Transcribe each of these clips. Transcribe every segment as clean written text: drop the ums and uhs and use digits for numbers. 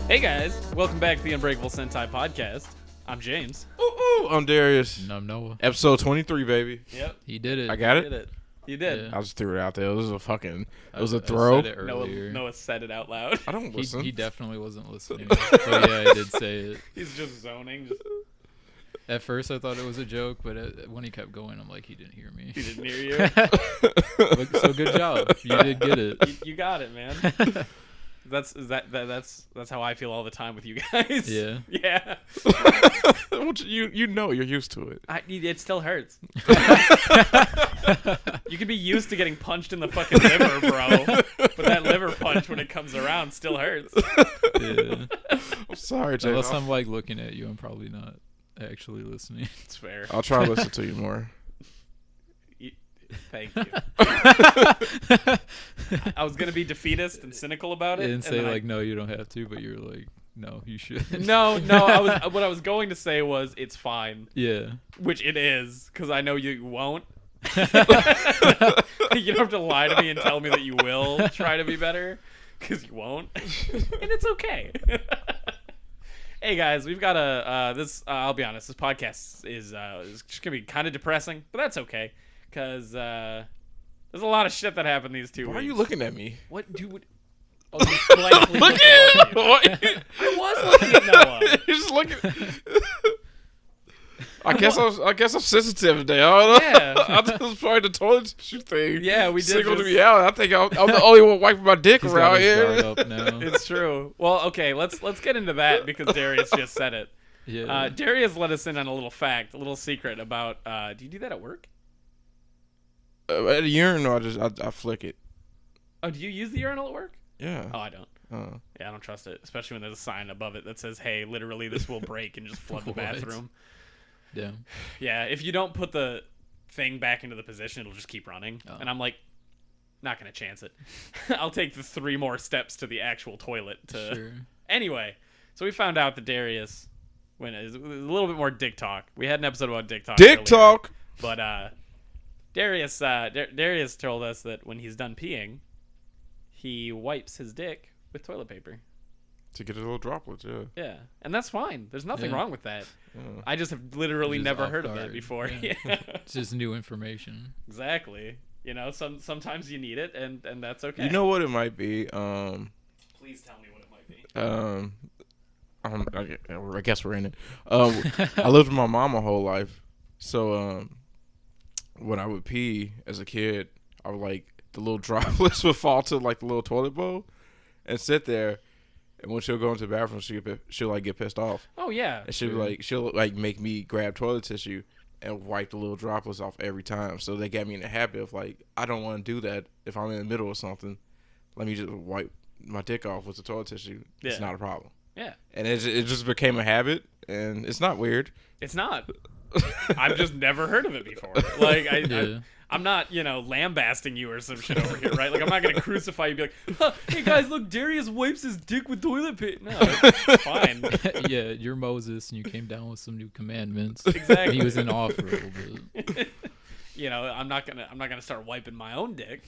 Hey guys, welcome back to the Unbreakable Sentai podcast. I'm James. Ooh, I'm Darius. And I'm Noah. Episode 23, baby. Yep. He did it. I got You it. did it. You did. Yeah. I just threw it out there. It was a fucking. It was a I throw. said it Noah, earlier. Noah said it out loud. I don't listen. He definitely wasn't listening. But yeah, I did say it. He's just zoning. At first, I thought it was a joke, but when he kept going, I'm like, he didn't hear me. He didn't hear you. So good job. You did get it. You got it, man. That's how I feel all the time with you guys. Yeah. Yeah. you know you're used to it. It still hurts. You could be used to getting punched in the fucking liver, bro. But that liver punch when it comes around still hurts. Yeah. I'm sorry, Jay. Unless I'm like looking at you, I'm probably not actually listening. It's fair. I'll try to listen to you more. Thank you. I was gonna be defeatist and cynical about it, And say then like, no, you don't have to, but you're like, no, you should. no. What I was going to say was it's fine, Yeah. which it is, because I know you won't. You don't have to lie to me and tell me that you will try to be better, because you won't, and it's okay. Hey guys, we've got this. I'll be honest, this podcast is just gonna be kind of depressing, but that's okay. Because there's a lot of shit that happened these 2 weeks. Why are you looking at me? What, dude? Oh, you blankly Look looked at at you. I was looking at Noah. You're just looking. I guess I'm sensitive today. I don't know. Yeah. I think it was probably the toilet tissue thing. Yeah, we did. Singled me out. I think I'm the only one wiping my dick He's around got his here. guard up now. It's true. Well, okay, let's get into that because Darius just said it. Yeah. Darius let us in on a little fact, a little secret about. Do you do that at work? At a urinal, I flick it. Oh, do you use the urinal at work? Yeah. Oh, I don't. Yeah, I don't trust it, especially when there's a sign above it that says, "Hey, literally, this will break and just flood the What? bathroom." Yeah. Yeah, if you don't put the thing back into the position, it'll just keep running. Oh. And I'm like, not gonna chance it. I'll take the 3 more steps to the actual toilet. Sure. Anyway, so we found out that Darius, when it was a little bit more dick talk. We had an episode about dick talk. Dick earlier, talk. But Darius told us that when he's done peeing, he wipes his dick with toilet paper. To get a little droplets, yeah. Yeah, and that's fine. There's nothing Yeah. wrong with that. Yeah. I just have literally Just never off heard of that guard. before. Yeah. Yeah. It's just new information. Exactly. You know, sometimes you need it, and that's okay. You know what it might be? Please tell me what it might be. I guess we're in it. I lived with my mom my whole life, so when I would pee as a kid, I would like the little droplets would fall to like the little toilet bowl and sit there. And when she'll go into the bathroom, she'll like get pissed off, Oh yeah. and she'll make me grab toilet tissue and wipe the little droplets off every time. So they got me in the habit of like, I don't want to do that if I'm in the middle of something. Let me just wipe my dick off with the toilet tissue. It's Yeah. not a problem. Yeah. And it just became a habit, and it's not weird. It's not. I've just never heard of it before. Like Yeah. I'm not, lambasting you or some shit over here, right? Like I'm not gonna crucify you and be like, huh, hey guys, look, Darius wipes his dick with toilet paper. No, it's fine. Yeah, you're Moses, and you came down with some new commandments. Exactly. He was in awe for a little bit. I'm not gonna start wiping my own dick,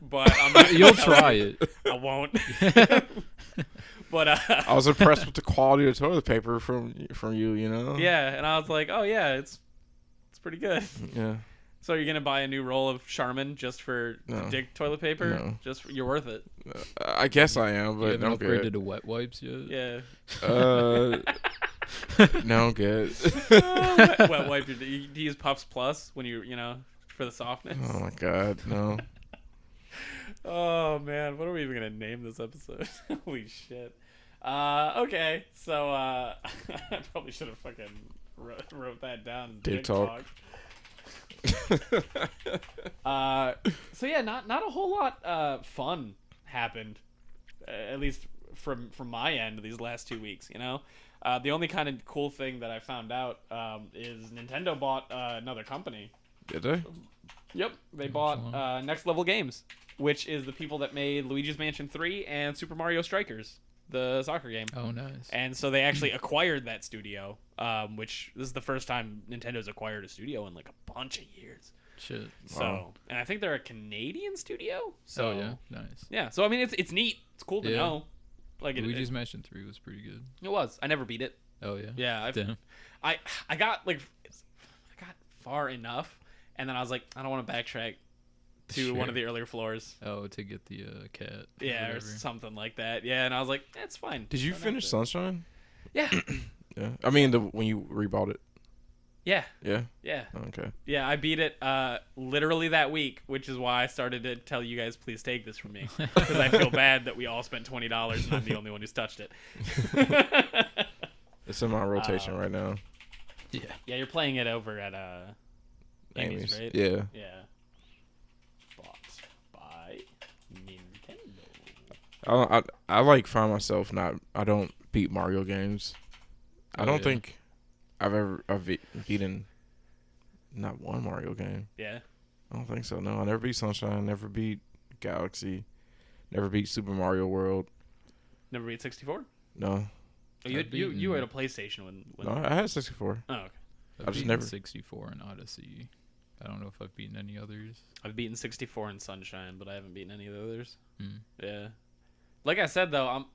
but I'm not gonna You'll tell try you- it. I won't. But I was impressed with the quality of toilet paper from you, you know? yeah, and I was like, oh yeah, it's pretty good. Yeah. So you're gonna buy a new roll of Charmin just for No. dick toilet paper? No. You're worth it. I guess I am, You but haven't no upgraded good. to wet wipes yet? Yeah. No good. Wet wipe. Do you use Puffs Plus when for the softness? Oh my god, no. Oh man, what are we even gonna name this episode? Holy shit. Okay, so I probably should have fucking wrote that down. Dick talk. So yeah, not a whole lot fun happened, at least from my end these last 2 weeks. The only kind of cool thing that I found out is Nintendo bought another company. Did they? Yep, they bought Next Level Games, which is the people that made Luigi's Mansion 3 and Super Mario Strikers, the soccer game. Oh, nice. And so they actually acquired that studio, which this is the first time Nintendo's acquired a studio in like a bunch of years. Shit. So, Wow. and I think they're a Canadian studio. So Oh, yeah. Nice. yeah. So I mean, it's neat. It's cool to Yeah. know. Like Luigi's Mansion 3 was pretty good. It was. I never beat it. Oh yeah. Yeah. Damn. I got far enough, and then I was like, I don't want to backtrack to one of the earlier floors. Oh, to get the cat. Yeah, or something like that. Yeah, and I was like, that's fine. Did you finish Sunshine? Yeah. Yeah. I mean, when you rebought it. Yeah. Yeah. Yeah. Okay. Yeah, I beat it literally that week, which is why I started to tell you guys, please take this from me, because I feel bad that we all spent $20 and I'm the only one who's touched it. It's in my rotation right now. Yeah. Yeah, you're playing it over at Amy's, right? Yeah. Yeah. Bought by Nintendo. I like find myself I don't beat Mario games. I don't think I've beaten not one Mario game. Yeah. I don't think so. No, I never beat Sunshine. Never beat Galaxy. Never beat Super Mario World. Never beat 64? No. Oh, you had a PlayStation when No, I had 64. Oh, okay. I've just beaten never 64 in Odyssey. I don't know if I've beaten any others. I've beaten 64 in Sunshine, but I haven't beaten any of the others. Hmm. Yeah. Like I said though,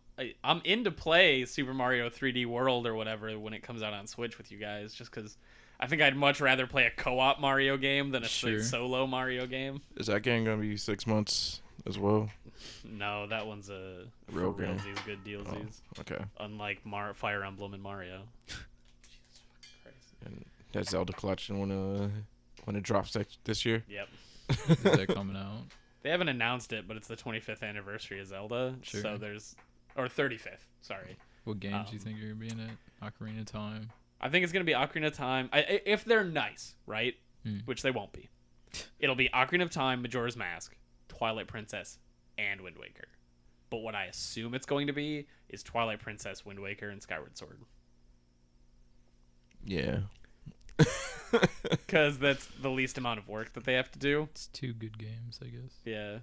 I'm into play Super Mario 3D World or whatever when it comes out on Switch with you guys, just because I think I'd much rather play a co-op Mario game than a solo Mario game. Is that game gonna be 6 months as well? No, that one's a real game. These good dealsies. Oh, okay. Unlike Fire Emblem and Mario. Jesus fucking Christ. And that Zelda collection when it drops this year. Yep. Is that coming out? They haven't announced it, but it's the 25th anniversary of Zelda. Sure. So or 35th. Sorry. What games do you think you're gonna be in it? Ocarina of Time. I think it's gonna be Ocarina of Time. If they're nice, right? Which they won't be. It'll be Ocarina of Time, Majora's Mask, Twilight Princess, and Wind Waker. But what I assume it's going to be is Twilight Princess, Wind Waker, and Skyward Sword. Yeah. Because that's the least amount of work that they have to do. It's 2 good games, I guess. Yeah.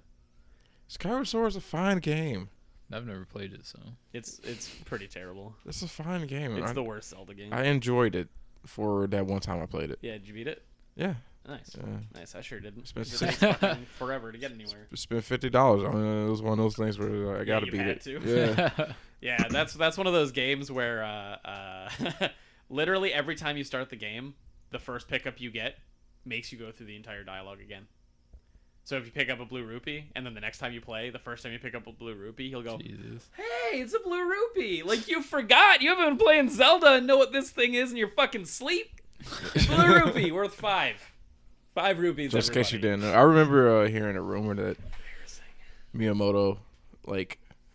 Skyward Sword is a fine game. I've never played it, so It's pretty terrible. It's a fine game. It's the worst Zelda game. I enjoyed it for that one time I played it. Yeah, did you beat it? Yeah. Nice. Nice. I sure didn't. Spent It takes fucking forever to get anywhere. Spent $50 on it. It was one of those things where I gotta you beat had it. to. Yeah. Yeah, that's one of those games where literally every time you start the game, the first pickup you get makes you go through the entire dialogue again. So if you pick up a blue rupee, and then the next time you play, the first time you pick up a blue rupee, he'll go, Jesus. "Hey, it's a blue rupee! Like, you forgot! You haven't been playing Zelda and know what this thing is in your fucking sleep? Blue rupee, worth 5. 5 rupees, Just in case you everybody." didn't know. I remember hearing a rumor that Miyamoto,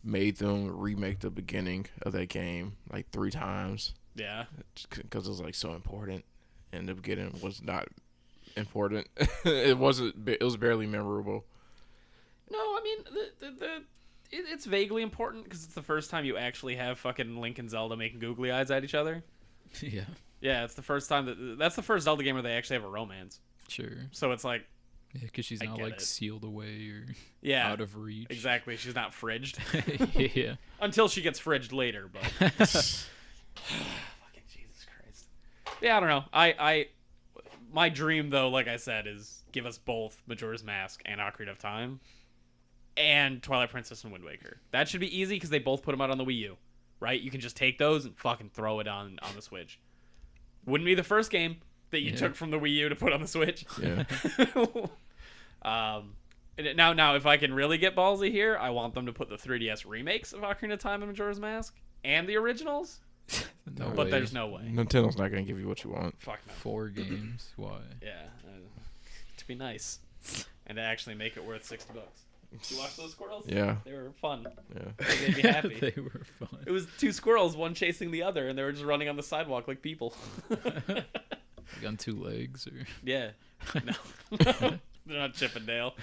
made them remake the beginning of that game, 3 times. Yeah. Because it was, so important. And the beginning was not important. It was barely memorable. No, I mean, it's vaguely important because it's the first time you actually have fucking Link and Zelda making googly eyes at each other. Yeah. Yeah, it's the first time that's the first Zelda game where they actually have a romance. Sure. So it's like, yeah, because she's not sealed away or out of reach. Exactly. She's not fridged. Yeah. Until she gets fridged later, but fucking Jesus Christ. Yeah, I don't know. My dream though, like I said, is give us both Majora's Mask and Ocarina of Time and Twilight Princess and Wind Waker. That should be easy because they both put them out on the Wii U, right? You can just take those and fucking throw it on the Switch. Wouldn't be the first game that you took from the Wii U to put on the Switch. Yeah. Now, if I can really get ballsy here, I want them to put the 3DS remakes of Ocarina of Time and Majora's Mask and the originals. No But way. there's no way. Nintendo's not going to give you what you want. Fuck no. 4 games. Why? Yeah. To be nice. And to actually make it worth $60. You watch those squirrels? Yeah. They were fun. Yeah. They made me happy. They were fun. It was 2 squirrels, one chasing the other, and they were just running on the sidewalk like people. Like on 2 legs or Yeah. No. They're not Chippendale.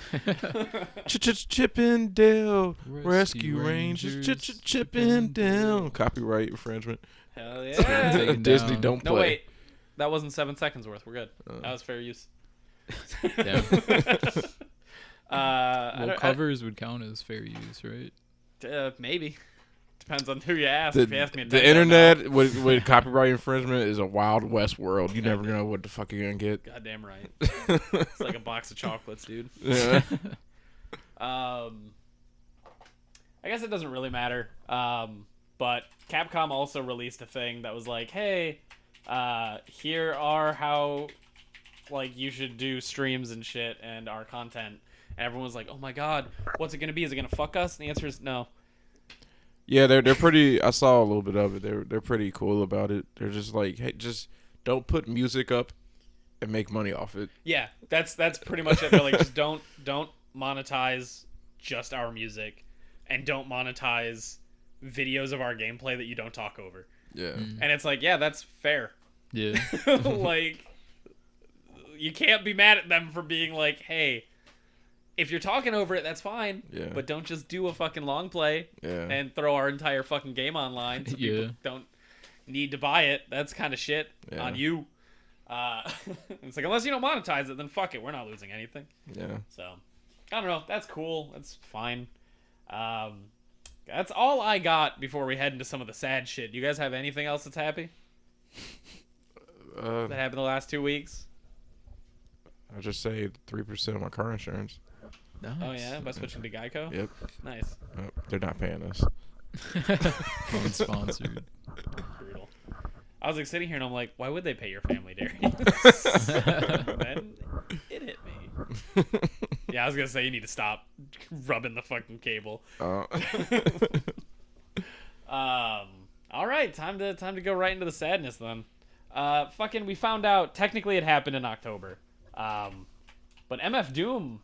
Chippendale Rescue Rescue Rangers. Rangers. Chippendale. Copyright infringement. Hell yeah. Taken Disney down. don't play. No, wait. That wasn't 7 seconds worth. We're good. That was fair use. Yeah. I don't- covers would count as fair use, right? Maybe. Depends on who you ask. The, If you ask me, the internet with copyright infringement is a wild west world. You never know what the fuck you're gonna get. Goddamn right. It's like a box of chocolates, dude. Yeah. I guess it doesn't really matter. But Capcom also released a thing that was like, hey, here are how, like, you should do streams and shit and our content. And everyone was like, oh my god, what's it gonna be? Is it gonna fuck us? And the answer is no. Yeah, they're pretty. I saw a little bit of it. They're pretty cool about it. They're just like, hey, just don't put music up and make money off it. Yeah, that's pretty much it. They're like, just don't monetize just our music, and don't monetize videos of our gameplay that you don't talk over. Yeah. And it's like, yeah, that's fair. Yeah. Like, you can't be mad at them for being like, hey, if you're talking over it, that's fine. Yeah. But don't just do a fucking long play and throw our entire fucking game online so people don't need to buy it. That's kind of shit on you. It's like, unless you don't monetize it, then fuck it. We're not losing anything. Yeah. So, I don't know. That's cool. That's fine. That's all I got before we head into some of the sad shit. Do you guys have anything else that's happy? That happened the last 2 weeks? I just saved 3% of my car insurance. Nice. Oh, yeah? By switching to Geico? Yep. Nice. They're not paying us. Unsponsored. Brutal. I was like sitting here and I'm like, why would they pay your family dairy? Then it hit me. Yeah, I was gonna say you need to stop rubbing the fucking cable. All right, time to go right into the sadness then. Fucking, we found out technically it happened in October, but MF Doom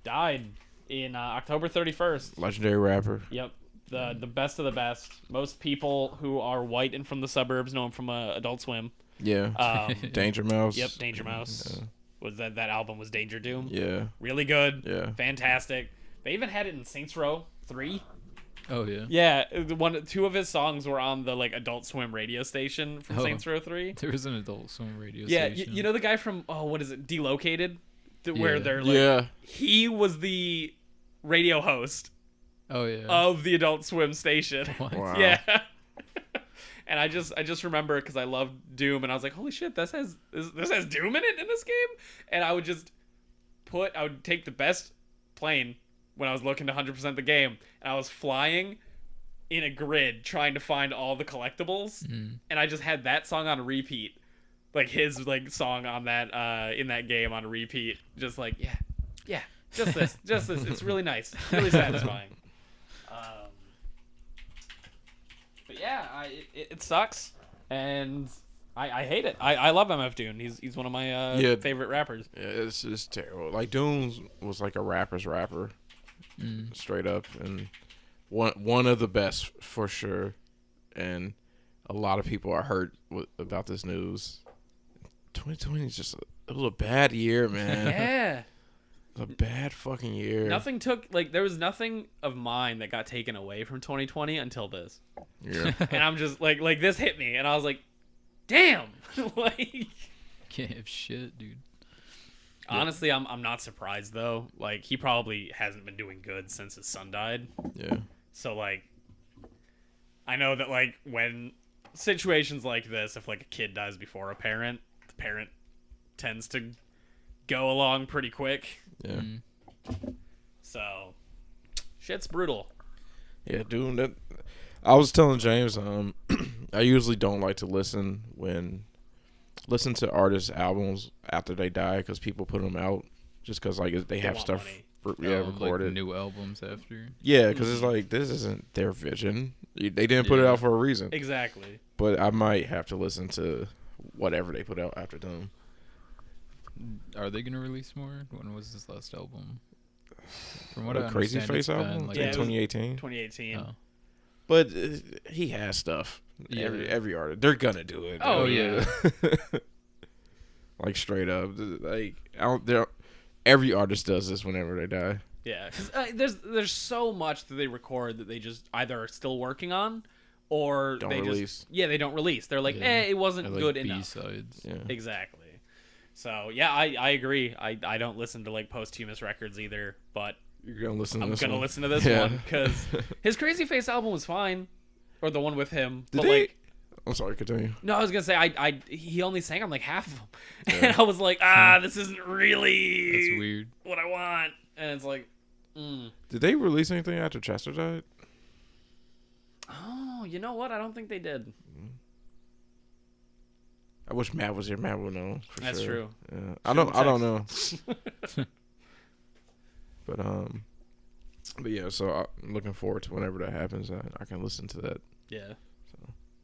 died in October 31st. Legendary rapper. Yep. The best of the best. Most people who are white and from the suburbs know him from Adult Swim. Yeah. Danger Mouse. Yep, Danger Mouse. Yeah. Was that album was Danger Doom? Yeah. Really good. Yeah. Fantastic. They even had it in Saints Row 3. Oh yeah. Yeah, two of his songs were on the like Adult Swim radio station from Saints Row 3. There was an Adult Swim radio Yeah, station. you know the guy from what is it? Delocated, where they're like, Yeah. he was the radio host Oh yeah. of the Adult Swim station. What? Wow. Yeah. And I just remember because I loved Doom, and I was like, holy shit, this has Doom in it in this game. And I would take the best plane when I was looking to 100% the game, and I was flying in a grid trying to find all the collectibles, and I just had that song on repeat, like his like song on that in that game on repeat, just like yeah, just this. It's really nice, really satisfying. But yeah, it sucks, and I hate it. I love MF Doom. He's one of my favorite rappers. Yeah, it's just terrible. Like Doom was like a rapper's rapper, straight up, and one of the best for sure. And a lot of people are hurt about this news. 2020 is just it was a bad year, man. Yeah. It was a bad fucking year. There was nothing of mine that got taken away from 2020 until this. Yeah. And I'm just like this hit me, and I was like, damn. Like, Can't have shit, dude. honestly, I'm not surprised though. Like, he probably hasn't been doing good since his son died. Yeah. So like, I know that like when situations like this, if like a kid dies before a parent, the parent tends to go along pretty quick. Yeah. So shit's brutal. Yeah, dude. I was telling James, I usually don't like to listen to artists' albums after they die because people put them out just because like they have want stuff money. recorded. Like new albums after. Yeah, because it's like this isn't their vision. They didn't put it out for a reason. Exactly. But I might have to listen to whatever they put out after them. Are they gonna release more? When was his last album? From what I Crazy understand, Face it's been, album like, in Yeah, it was 2018. 2018. Oh. But he has stuff. Yeah. Every artist, they're gonna do it. Oh, yeah. Like straight up, like every artist does this whenever they die. Yeah, 'cause, there's so much that they record that they just either are still working on, or Don't they release. they don't release. They're like, it wasn't Or, like, good enough. B-sides. Yeah. Exactly. So yeah, I agree. I don't listen to like posthumous records either, but You're gonna listen to I'm this gonna one? listen to this Yeah. one because his Crazy Face album was fine, or the one with him. Did but they? like, I'm sorry, continue. no, I was gonna say he only sang on like half of them, Yeah. and I was like, this isn't really That's weird. what I want. And it's like, Did they release anything after Chester died? Oh, you know what? I don't think they did. I wish Matt was here. Matt would know. For That's sure. true. Yeah. I don't know. But yeah. So I'm looking forward to whenever that happens. I can listen to that. Yeah. So.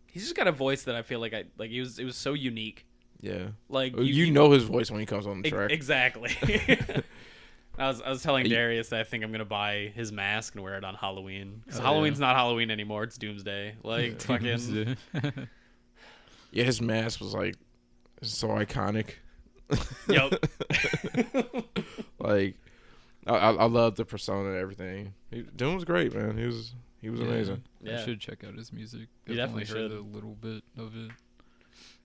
He's just got a voice that I feel like it was so unique. Yeah. Like you know his voice when he comes on the track. Exactly. I was telling Darius that I think I'm gonna buy his mask and wear it on Halloween. Because Halloween's not Halloween anymore; it's Doomsday. Like fucking. Yeah, his mask was like so iconic. Yep. Like, I love the persona and everything. Doom was great, man. He was amazing. Yeah. I should check out his music. You definitely heard should. a little bit of it.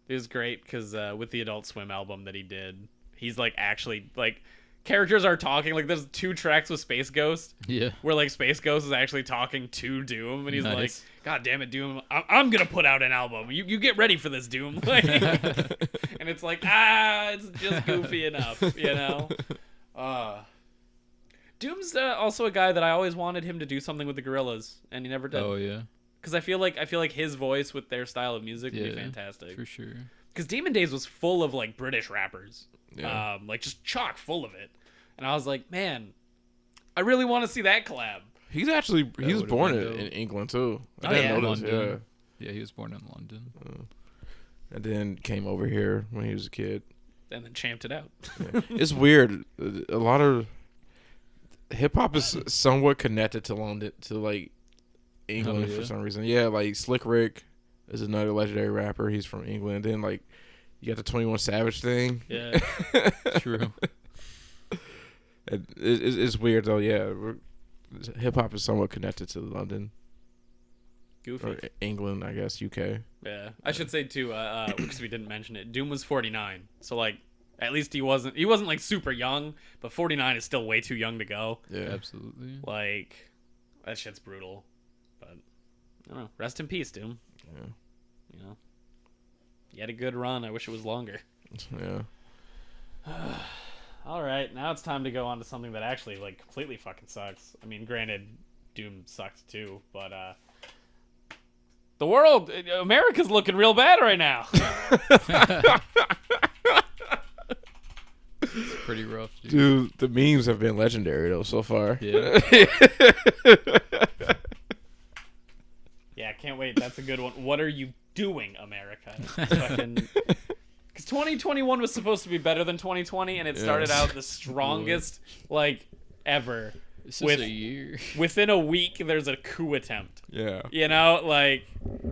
It was great because with the Adult Swim album that he did, he's like actually like characters are talking. Like there's 2 tracks with Space Ghost. Yeah. Where like Space Ghost is actually talking to Doom, and he's like, Nice. "God damn it, Doom! I'm gonna put out an album. You get ready for this, Doom." Like, and it's like it's just goofy enough, you know. Doom's also a guy that I always wanted him to do something with the Gorillaz, and he never did. Oh yeah. Because I feel like his voice with their style of music would be fantastic. For sure. Because Demon Days was full of like British rappers, Yeah. like just chock full of it, and I was like, man, I really want to see that collab. He was would've born been dope. in England too. I Oh, didn't yeah. know this. London. Yeah, he was born in London. And then came over here when he was a kid. And then champed it out. Yeah. It's weird. A lot of hip hop is somewhat connected to London, to like England for some reason. Yeah, like Slick Rick is another legendary rapper. He's from England. Then like you got the 21 Savage thing. Yeah, True. It's weird though. Yeah, hip hop is somewhat connected to London goofy. or England, I guess, UK. Yeah, I should say too, because we didn't mention it. Doom was 49, so like at least he wasn't like super young, but 49 is still way too young to go. Yeah, Absolutely. Like that shit's brutal. But I don't know. Rest in peace, Doom. yeah, You know, you had a good run. I wish it was longer. yeah. All right, now it's time to go on to something that actually like completely fucking sucks. I mean, granted, Doom sucked too, but the world, America's looking real bad right now. It's pretty rough, dude. Dude, the memes have been legendary though so far. Yeah. Yeah, can't wait. That's a good one. What are you doing, America? Because 2021 was supposed to be better than 2020, and it started out the strongest like ever. It's just a year. Within a week, there's a coup attempt. Yeah. You know, like,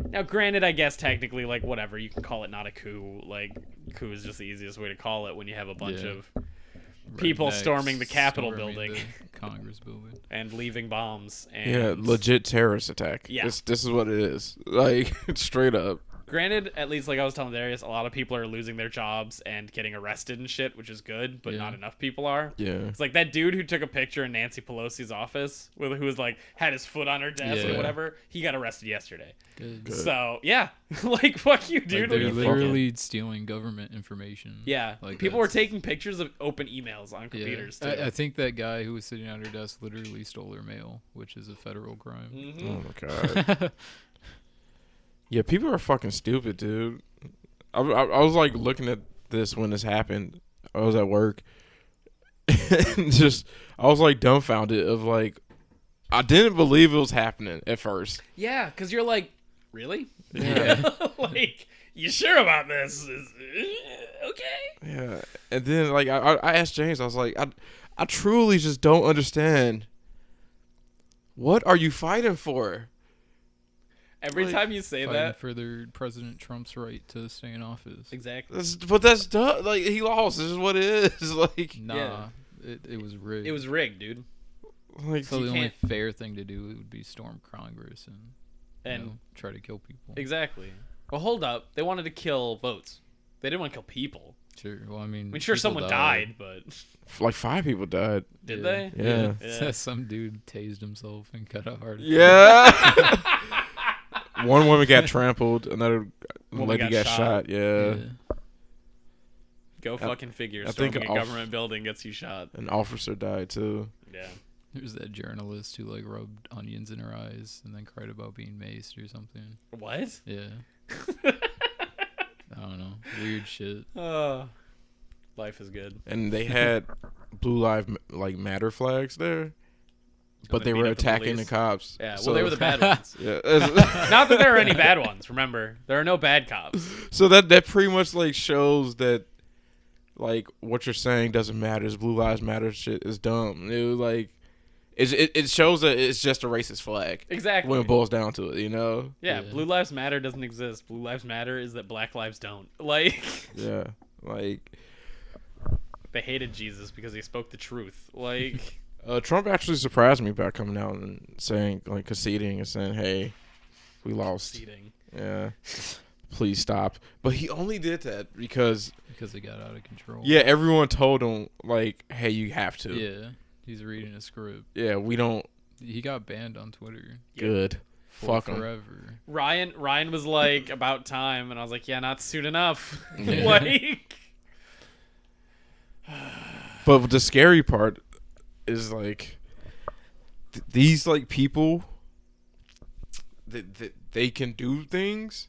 now granted, I guess technically, like, whatever, you can call it not a coup. Like, coup is just the easiest way to call it when you have a bunch of people Rednecks storming the Capitol storming building. the Congress building. And leaving bombs. And Yeah, legit terrorist attack. Yeah. This is what it is. Like, straight up. Granted, at least like I was telling Darius, a lot of people are losing their jobs and getting arrested and shit, which is good, but not enough people are. Yeah. It's like that dude who took a picture in Nancy Pelosi's office, who was like had his foot on her desk or Yeah. whatever. He got arrested yesterday. Good. So yeah, like fuck you, dude. Like, What are they're you thinking? literally stealing government information. Yeah, Like, people were that's- taking pictures of open emails on Yeah. computers too. I think that guy who was sitting at her desk literally stole her mail, which is a federal crime. Mhm. Oh my god. Yeah, people are fucking stupid, dude. I was like looking at this when this happened. I was at work. And just I was like dumbfounded of like I didn't believe it was happening at first. Yeah, because you're like, really? Yeah. Like, you sure about this? Okay. Yeah. And then like I asked James, I was like, I truly just don't understand. What are you fighting for? Every Like, time you say Fighting that, for their President Trump's right to stay in office. exactly. But that's dumb. Like he lost. This is what it is. Like Nah, Yeah. it was rigged. It was rigged, dude. like So you the only can't- fair thing to do would be storm Congress and And you know, try to kill people. exactly. Well, hold up. They wanted to kill votes. They didn't want to kill people. Sure. Well, I mean, I mean, sure, people someone died, but like 5 people died. did Yeah. they? Yeah. Yeah. Some dude tased himself and got a heart attack. Yeah. One woman got trampled. Another Woman lady got got shot. shot. Yeah. Go fucking figure. I Storming think a off- government building gets you shot. An officer died too. Yeah. There's that journalist who like rubbed onions in her eyes and then cried about being maced or something. What? Yeah. I don't know. Weird shit. Life is good. And they had Blue Lives Matter flags there, but they were attacking the cops. Yeah, well, so, they were the bad ones. Yeah. Not that there are any bad ones. Remember, there are no bad cops. So that pretty much like shows that like what you're saying doesn't matter. This Blue Lives Matter shit is dumb. It was like it shows that it's just a racist flag. Exactly. When it boils down to it, you know. Yeah, Blue Lives Matter doesn't exist. Blue Lives Matter is that Black lives don't. Like. Yeah, like. They hated Jesus because he spoke the truth. Like. Trump actually surprised me by coming out and saying, like, conceding and saying, "Hey, we lost." Conceding. Yeah. Please stop. But he only did that because it got out of control. Yeah, everyone told him like, "Hey, you have to." Yeah, he's reading a script. Yeah, we don't. He got banned on Twitter. Good. Fuck him. Forever. Ryan was like, "About time," and I was like, "Yeah, not soon enough." Yeah. Like. But the scary part is like these like people that they can do things,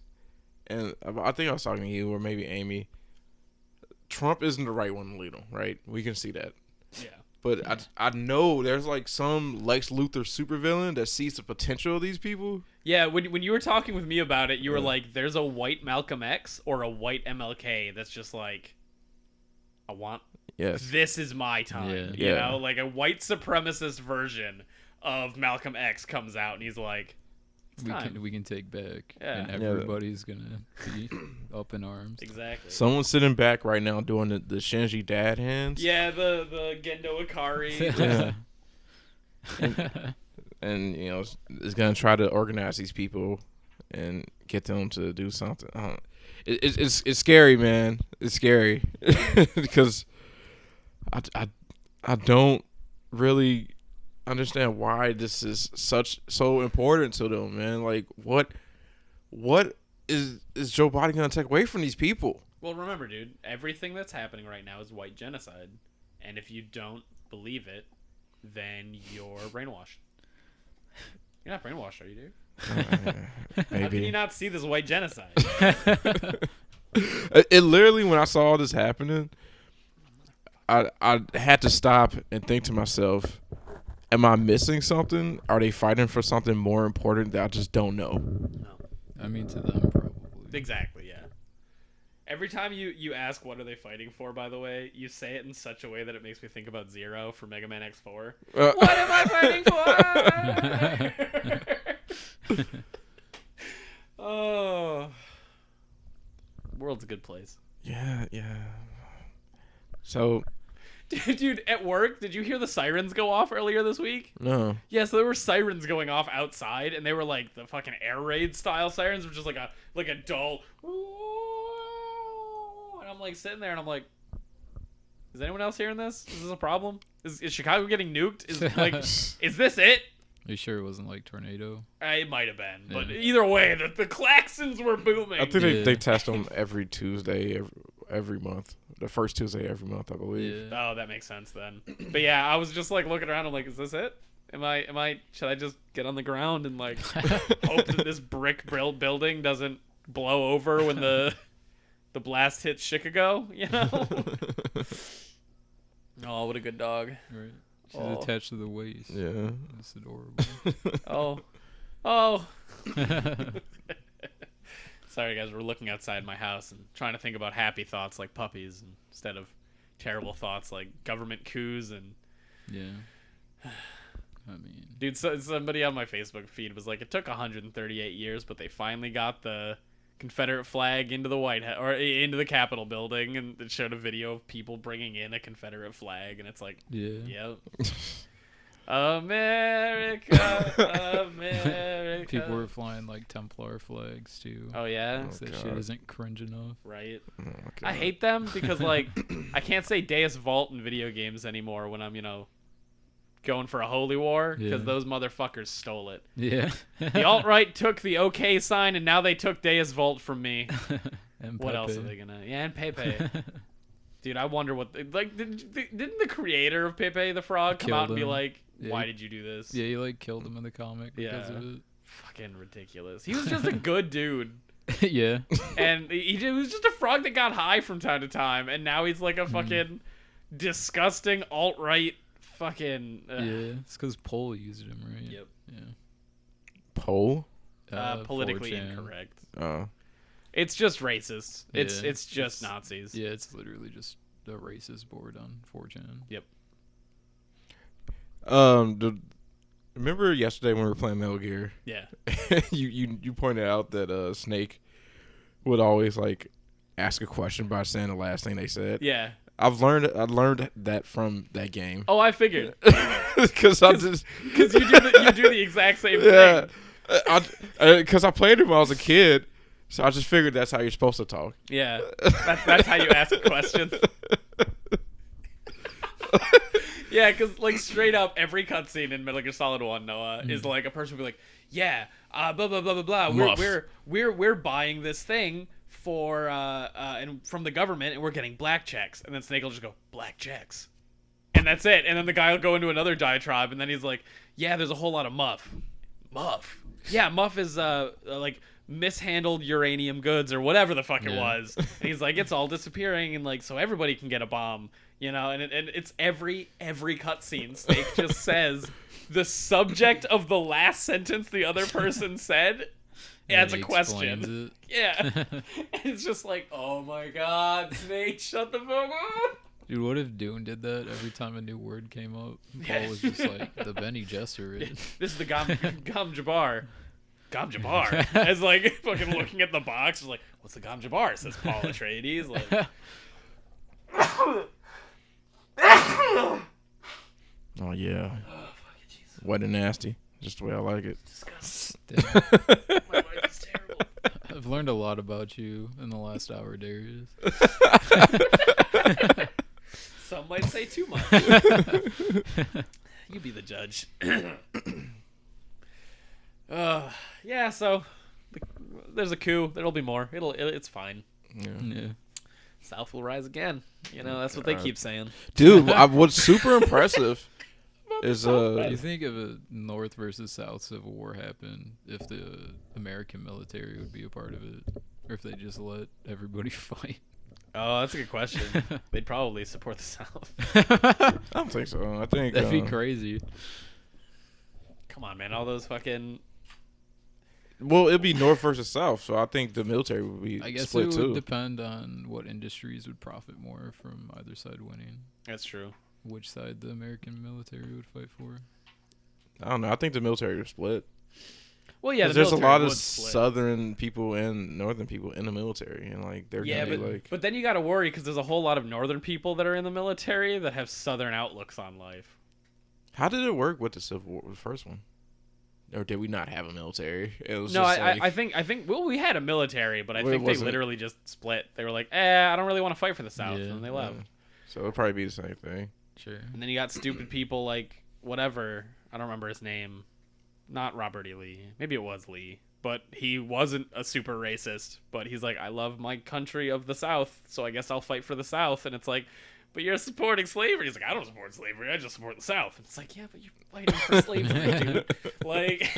and I think I was talking to you or maybe Amy. Trump isn't the right one to lead them, right? We can see that. Yeah. But I know there's like some Lex Luthor supervillain that sees the potential of these people. Yeah, when you were talking with me about it, you were like, "There's a white Malcolm X or a white MLK that's just like, I want." Yes. This is my time. You know, like a white supremacist version of Malcolm X comes out and he's like, we can take back. Yeah. And everybody's gonna be up in arms. Exactly. Someone's sitting back right now doing the Shinji dad hands. Yeah, the Gendo Ikari. Yeah. and you know, is gonna try to organize these people and get them to do something. It's scary, man. It's scary because I don't really understand why this is so important to them, man. Like what is Joe Biden gonna take away from these people? Well, remember, dude, everything that's happening right now is white genocide, and if you don't believe it, then you're brainwashed. You're not brainwashed, are you, dude? Maybe. How can you not see this white genocide? It literally, when I saw all this happening, I had to stop and think to myself, am I missing something? Are they fighting for something more important that I just don't know? No. I mean, to them, probably. Exactly, yeah. Every time you ask what are they fighting for, by the way, you say it in such a way that it makes me think about Zero for Mega Man X4. What am I fighting for? Oh. World's a good place. Yeah. So, dude, at work, did you hear the sirens go off earlier this week? no. Yeah, so there were sirens going off outside, and they were like the fucking air raid style sirens, which is like a dull. And I'm like sitting there, and I'm like, is anyone else hearing this? Is this a problem? Is Chicago getting nuked? Is this it? Are you sure it wasn't like tornado? It might have been, but either way, the claxons were booming. I think they test them every Tuesday, every month. The first Tuesday every month, I believe. Yeah. Oh, that makes sense then. But yeah, I was just like looking around. I'm like, is this it? Should I just get on the ground and like hope that this brick building doesn't blow over when the blast hits Chicago? You know? Oh, what a good dog. Right. She's attached to the waist. Yeah. That's adorable. Oh. Sorry, guys. We're looking outside my house and trying to think about happy thoughts like puppies instead of terrible thoughts like government coups and. Yeah. I mean, dude, somebody on my Facebook feed was like, it took 138 years, but they finally got the Confederate flag into the White House or into the Capitol building, and it showed a video of people bringing in a Confederate flag, and it's like, yep. America. people were flying like Templar flags too. Oh yeah, that shit isn't cringe enough. Right. I hate them because like I can't say Deus Vult in video games anymore when I'm going for a holy war because those motherfuckers stole it. Yeah. The alt-right took the OK sign and now they took Deus Vult from me. And what Pepe. else are they gonna? Yeah, and Pepe. Dude, I wonder what didn't the creator of Pepe the Frog come out and be like, why did you do this? Yeah, he like killed him in the comic because Yeah. of it. Fucking ridiculous. He was just a good dude. Yeah. And he was just a frog that got high from time to time, and now he's like a fucking disgusting alt-right fucking... Yeah, it's because Pohl used him, right? Yep. Yeah. Poll? Politically 4chan. incorrect. Oh. It's just racist. Yeah, It's just Nazis. Yeah, it's literally just a racist board on 4chan. Yep. Remember yesterday when we were playing Metal Gear? Yeah. you pointed out that Snake would always like ask a question by saying the last thing they said. Yeah. I learned that from that game. Oh, I figured. Because you do the exact same yeah, thing. because I played it when I was a kid, so I just figured that's how you're supposed to talk. Yeah. That's how you ask questions. Yeah, because like straight up, every cutscene in Metal Gear Solid 1, Noah, is like a person will be like, yeah, blah blah blah blah blah. We're buying this thing for and from the government, and we're getting black checks. And then Snake will just go, black checks, and that's it. And then the guy will go into another diatribe, and then he's like, yeah, there's a whole lot of muff. Yeah, muff is like mishandled uranium goods or whatever the fuck it was. And he's like, it's all disappearing, and like so everybody can get a bomb. You know, and it's every cutscene. Snake just says the subject of the last sentence the other person said. Yeah, it's a question. Yeah, and it's just like, oh my god, Snake, shut the fuck up. Dude, what if Dune did that every time a new word came up? Paul was just like, the Benny Gesserit. This is the Gam Jabbar. Gam Jabbar. As like fucking looking at the box, is like, what's the Gam Jabbar? It says Paul Atreides. Like. Oh yeah. Wet and nasty. Just the way I like it. Disgusting. My wife is terrible. I've learned a lot about you in the last hour, Darius. Some might say too much. You be the judge. Yeah, so there's a coup. There'll be more. It's fine. Yeah. South will rise again. You know, that's what they keep saying. Dude, what's super impressive is Do you think if a North versus South civil war happened, if the American military would be a part of it, or if they just let everybody fight? Oh, that's a good question. They'd probably support the South. I don't think so. I think That'd be crazy. Come on, man. All those fucking... Well, it'd be North versus South, so I think the military would be I guess split it would too. depend on what industries would profit more from either side winning. That's true. Which side the American military would fight for. I don't know. I think the military would split. Well, yeah, 'Cause the there's a military lot of would split. Southern people and Northern people in the military, and like they're Yeah, gonna but, be like. but then you got to worry because there's a whole lot of Northern people that are in the military that have Southern outlooks on life. How did it work with the Civil War, the first one? Or did we not have a military? It was No, just I think well, we had a military, but I Well, think it they wasn't- literally just split. They were like, I don't really want to fight for the South, Yeah, and they left. So it'll probably be the same thing. Sure. And then you got stupid people like whatever. I don't remember his name. Not Robert E. Lee. Maybe it was Lee. But he wasn't a super racist. But he's like, I love my country of the South, so I guess I'll fight for the South. And it's like, but you're supporting slavery. He's like, I don't support slavery. I just support the South. And it's like, yeah, but you're fighting for slavery, dude. Like,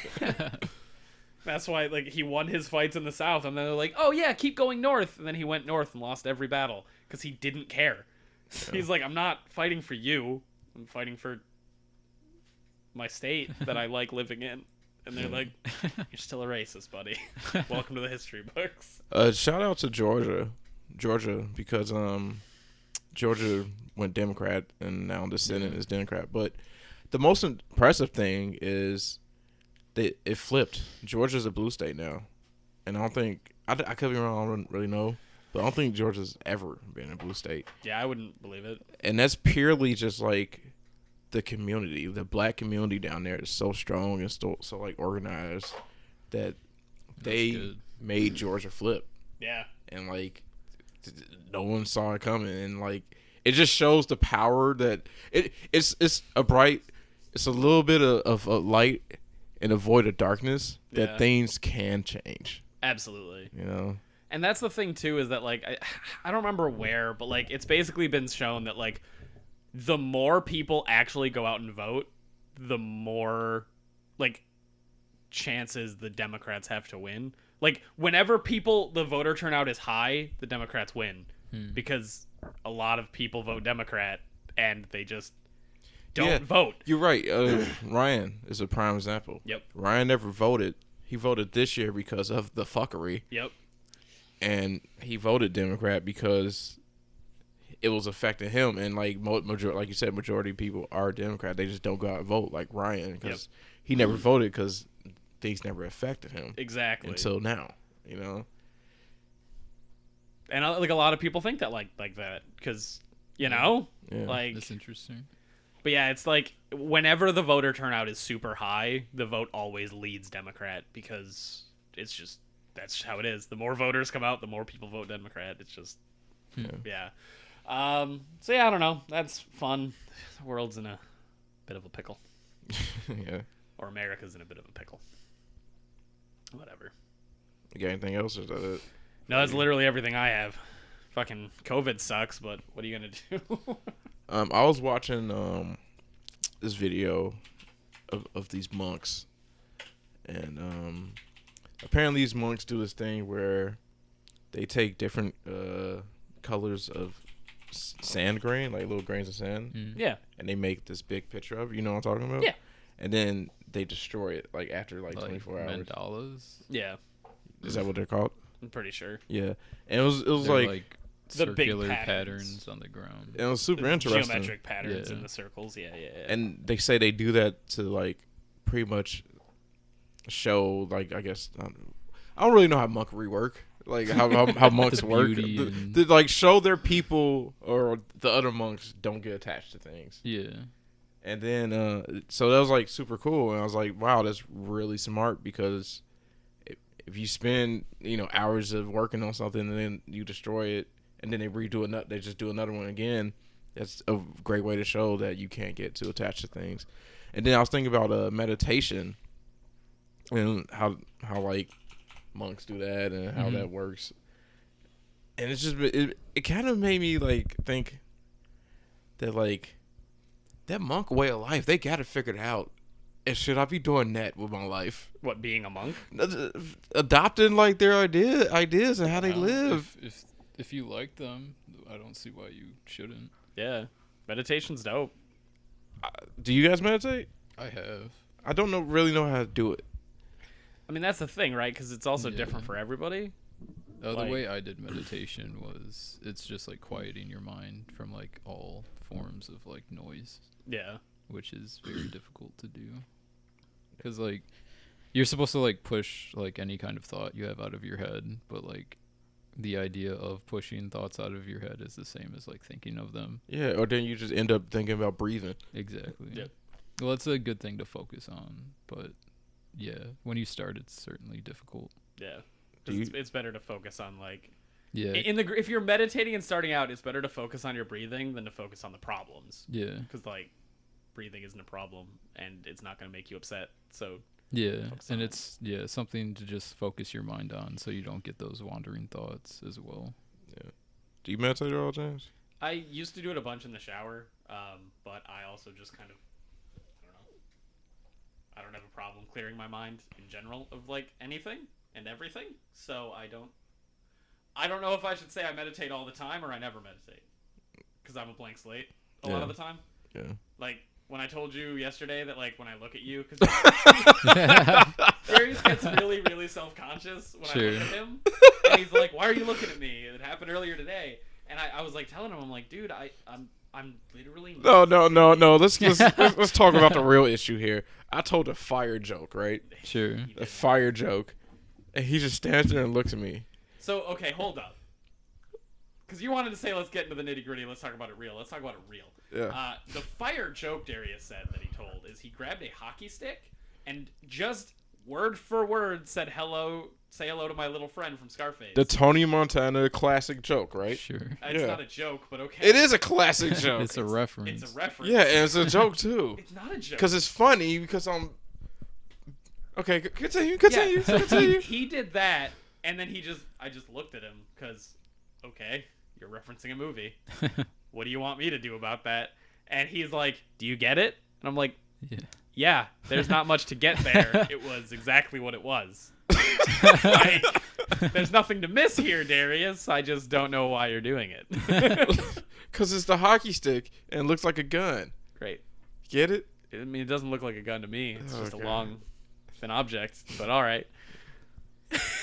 that's why like he won his fights in the South. And then they're like, oh, yeah, keep going north. And then he went north and lost every battle because he didn't care. Yeah. He's like, I'm not fighting for you. I'm fighting for my state that I like living in. And they're like, you're still a racist, buddy. Welcome to the history books. Shout out to Georgia, because Georgia went Democrat and now the Senate is Democrat. But the most impressive thing is that it flipped. Georgia's a blue state now, and I don't think I could be wrong. I don't really know, but I don't think Georgia's ever been a blue state. Yeah, I wouldn't believe it. And that's purely just like the community, the black community down there is so strong and so like organized that they made Georgia flip. Yeah. And like no one saw it coming, and like it just shows the power that it's a little bit of a light in a void of darkness that things can change. Absolutely. You know? And that's the thing too, is that like I don't remember where, but like it's basically been shown that like the more people actually go out and vote, the more like chances the Democrats have to win. Like whenever the voter turnout is high, the Democrats win because a lot of people vote Democrat and they just don't vote. You're right. Ryan is a prime example. Yep. Ryan never voted. He voted this year because of the fuckery. Yep. And he voted Democrat because it was affecting him. And like like you said, majority of people are Democrat. They just don't go out and vote like Ryan because he never voted because things never affected him. Exactly. Until now, you know. And like a lot of people think that like that because you know like That's interesting. But yeah, it's like whenever the voter turnout is super high, the vote always leads Democrat because it's just that's how it is. The more voters come out, the more people vote Democrat. It's just yeah. So yeah, I don't know. That's fun. The world's in a bit of a pickle. Yeah. Or America's in a bit of a pickle. Whatever. You got anything else or is that it? No, that's literally everything I have. Fucking COVID sucks, but what are you gonna do? I was watching this video of these monks, and apparently these monks do this thing where they take different colors of sand grain, like little grains of sand, Yeah. and they make this big picture of it. You know what I'm talking about? Yeah. And then they destroy it like after like 24 hours. Mandalas. Yeah. Is that what they're called? I'm pretty sure. Yeah. And it was They're like the big circular patterns on the ground. it was super The interesting. Geometric patterns Yeah. in the circles. Yeah. And they say they do that to like pretty much show like I guess I don't really know how monkery work, like how monks work. Beauty Like show their people or the other monks don't get attached to things. Yeah. And then so that was like super cool, and I was like, wow, that's really smart because if you spend hours of working on something and then you destroy it and then they just do another one again, that's a great way to show that you can't get too attached to things. And then I was thinking about meditation and how like monks do that and how that works. And it's just it kind of made me like think that like that monk way of life, they got to figure it out. And should I be doing that with my life? What, being a monk? Adopting like their ideas and how they live. If you like them, I don't see why you shouldn't. Yeah. Meditation's dope. Do you guys meditate? I have. I don't really know how to do it. I mean, that's the thing, right? Because it's also different for everybody. The way I did meditation was it's just like quieting your mind from like all forms of like noise. Yeah. Which is very difficult to do. Because like you're supposed to like push like any kind of thought you have out of your head, but like the idea of pushing thoughts out of your head is the same as like thinking of them. Yeah, or then you just end up thinking about breathing. Exactly. Yep. Well, it's a good thing to focus on, but yeah, when you start, it's certainly difficult. Yeah. It's better to focus on like if you're meditating and starting out, it's better to focus on your breathing than to focus on the problems. Yeah. Because like breathing isn't a problem and it's not going to make you upset. So yeah, and it's something to just focus your mind on so you don't get those wandering thoughts as well. Yeah. Do you meditate at all, James? I used to do it a bunch in the shower, but I also just kind of I don't have a problem clearing my mind in general of like anything and everything. So I don't know if I should say I meditate all the time or I never meditate because I'm a blank slate a lot of the time. Yeah. Like when I told you yesterday that like when I look at you, because Darius gets really, really self-conscious when I look at him, and he's like, "Why are you looking at me? It happened earlier today." And I was like telling him, I'm like, "Dude, I'm literally no. Let's talk about the real issue here. I told a fire joke, right? Sure. A fire joke, and he just stands there and looks at me. So okay, hold up. Because you wanted to say, let's get into the nitty gritty. Let's talk about it real. Let's talk about it real. Yeah. The fire joke Darius said that he told is he grabbed a hockey stick and just word for word said say hello to my little friend from Scarface. The Tony Montana classic joke, right? Sure. It's not a joke, but okay. It is a classic joke. It's a reference. It's a reference. Yeah, and it's a joke too. It's not a joke. Because it's funny because I'm... Okay, continue. He did that, and then I just looked at him because, okay, you're referencing a movie. What do you want me to do about that? And he's like, do you get it? And I'm like, yeah, there's not much to get there. It was exactly what it was. Like, there's nothing to miss here, Darius. I just don't know why you're doing it. Because it's the hockey stick and it looks like a gun. Great. Get it? I mean, it doesn't look like a gun to me. It's just a Okay. long, thin object. But all right.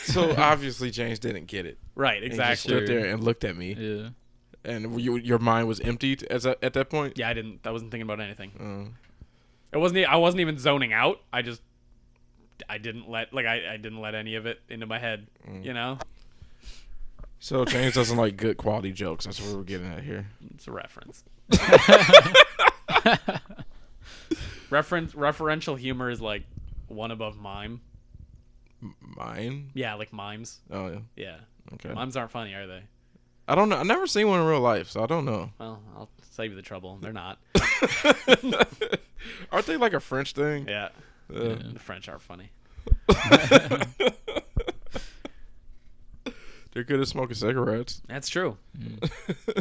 So obviously James didn't get it. Right, And he just exactly. stood there and looked at me. Yeah. And your mind was emptied at that point? Yeah, I wasn't thinking about anything. Oh. I wasn't even zoning out. I didn't let any of it into my head, you know? So James doesn't like good quality jokes. That's what we're getting at here. It's a reference. Referential humor is like one above mime. Mine? Yeah, like mimes. Oh, yeah. Yeah. Okay. Mimes aren't funny, are they? I don't know. I've never seen one in real life, so I don't know. Well, I'll save you the trouble. They're not. Aren't they like a French thing? Yeah. Uh, The French are funny. They're good at smoking cigarettes. That's true.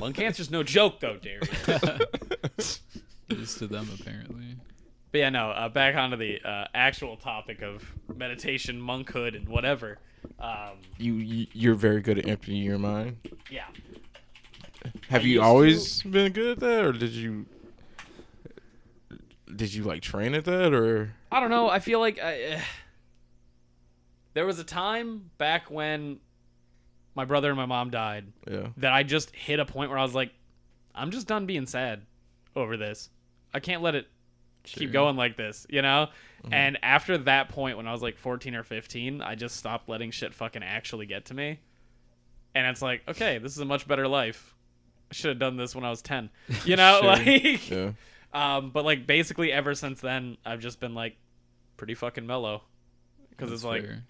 Lung cancer's no joke, though, Darius. It is to them, apparently. But yeah, no, back onto the actual topic of meditation, monkhood, and whatever. You're very good at emptying your mind. Yeah. Have I you used always been good at that, or did you like train at that, or? I don't know. I feel like there was a time back when my brother and my mom died Yeah. that I just hit a point where I was like, I'm just done being sad over this. I can't let it keep going like this, you know? And after that point, when I was like 14 or 15, I just stopped letting shit fucking actually get to me. And it's like, okay, this is a much better life. I should have done this when I was 10. You know? Sure. Like, Yeah. but like basically ever since then, I've just been like pretty fucking mellow. Because it's like, fair.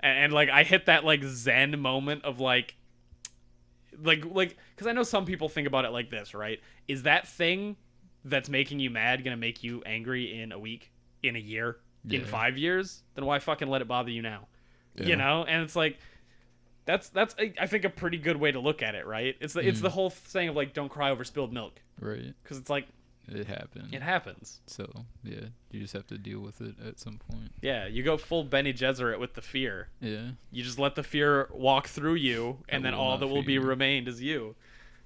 and like I hit that like zen moment of like because I know some people think about it like this, right? Is that thing that's making you mad gonna make you angry in a week, in a year, in Yeah. 5 years? Then why fucking let it bother you now? Yeah. You know? And it's like that's I think a pretty good way to look at it, right? It's the whole saying of like don't cry over spilled milk, Right. because it's like It happened. it happens. So, yeah, you just have to deal with it at some point. Yeah, you go full Benny Gesserit with the fear. Yeah. You just let the fear walk through you, and I then will all not that will be fear. remained is you.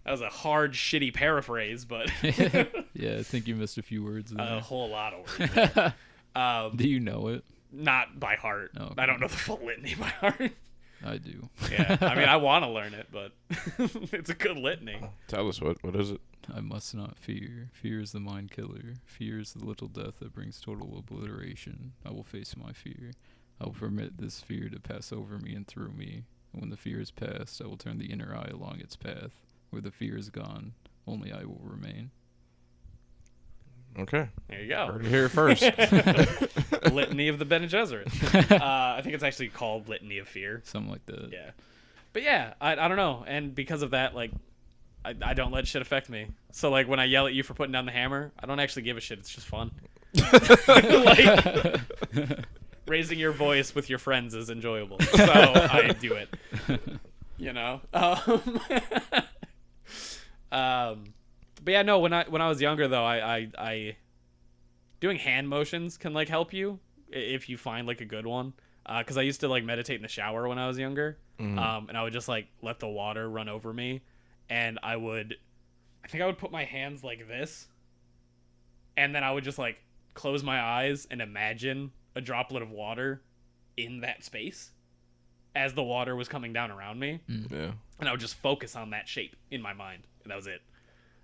That was a hard, shitty paraphrase, but Yeah, I think you missed a few words a there. whole lot of words. Do you know it? Not by heart. Oh, okay. I don't know the full litany by heart. I do. Yeah, I mean, I want to learn it, but it's a good litany. Tell us what is it? I must not fear. Fear is the mind killer. Fear is the little death that brings total obliteration. I will face my fear. I will permit this fear to pass over me and through me. And when the fear is past, I will turn the inner eye along its path. Where the fear is gone, only I will remain. Okay. There you go. Heard it here first. Litany of the Bene Gesserit. I think it's actually called Litany of Fear. Something like that. Yeah. But yeah, I don't know. And because of that, like, I don't let shit affect me. So, like, when I yell at you for putting down the hammer, I don't actually give a shit. It's just fun. Like, raising your voice with your friends is enjoyable. So I do it. You know? But yeah, no, when I was younger, though, I doing hand motions can, like, help you if you find, like, a good one. Because I used to, like, meditate in the shower when I was younger. And I would just, like, let the water run over me. And I think I would put my hands like this. And then I would just, like, close my eyes and imagine a droplet of water in that space as the water was coming down around me. Yeah. And I would just focus on that shape in my mind. And that was it.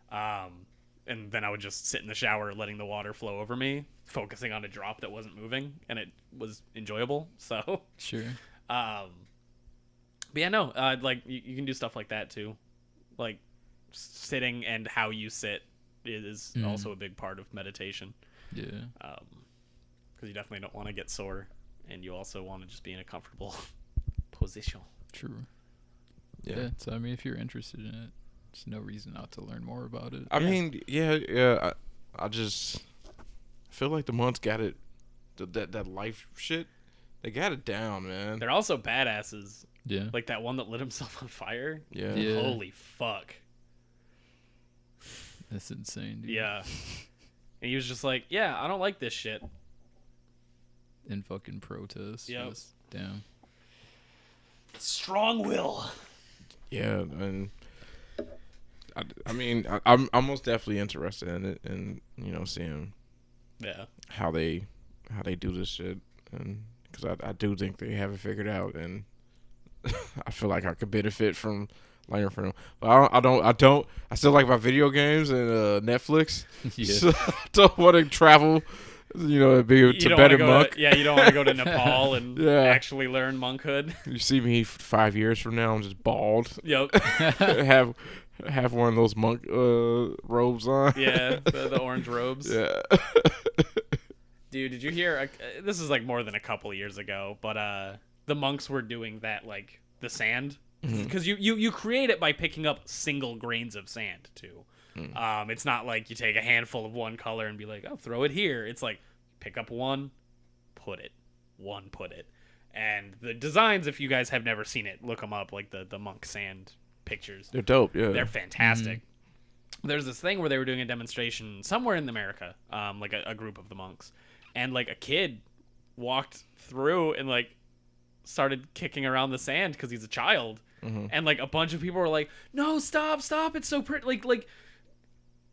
And then I would just sit in the shower letting the water flow over me, focusing on a drop that wasn't moving. And it was enjoyable. So, Sure. but yeah, no, like you can do stuff like that too. Like sitting and how you sit is also a big part of meditation. Yeah. Because you definitely don't want to get sore, and you also want to just be in a comfortable position. True. Yeah. Yeah. So, I mean, if you're interested in it, there's no reason not to learn more about it. I mean, yeah. I just feel like the monks got it. That life shit, they got it down, man. They're also badasses. Yeah. Like that one that lit himself on fire. Yeah. Holy fuck. That's insane, dude. Yeah. And he was just like, yeah, I don't like this shit. In fucking protest. Yep. Just, damn. Strong will. Yeah, and I mean, I'm most definitely interested in it, and seeing how they do this shit, and because I do think they have it figured out, and I feel like I could benefit from learning from them. But I still like my video games and Netflix. Yeah. So I don't want to travel, be to better monk. You don't want to go to Nepal and Yeah. actually learn monkhood. You see me 5 years from now, I'm just bald. Yep. have one of those monk robes on. Yeah, the orange robes. Yeah. Dude, did you hear? This is like more than a couple years ago, but the monks were doing that, like the sand, because you create it by picking up single grains of sand too. It's not like you take a handful of one color and be like, oh, throw it here. It's like pick up one, put it, and the designs. If you guys have never seen it, look them up. Like the monk sand pictures. They're dope. Yeah. They're fantastic. There's this thing where they were doing a demonstration somewhere in America, like a group of the monks, and like a kid walked through and like started kicking around the sand because he's a child, and like a bunch of people were like, "No, stop! It's so pretty!" Like,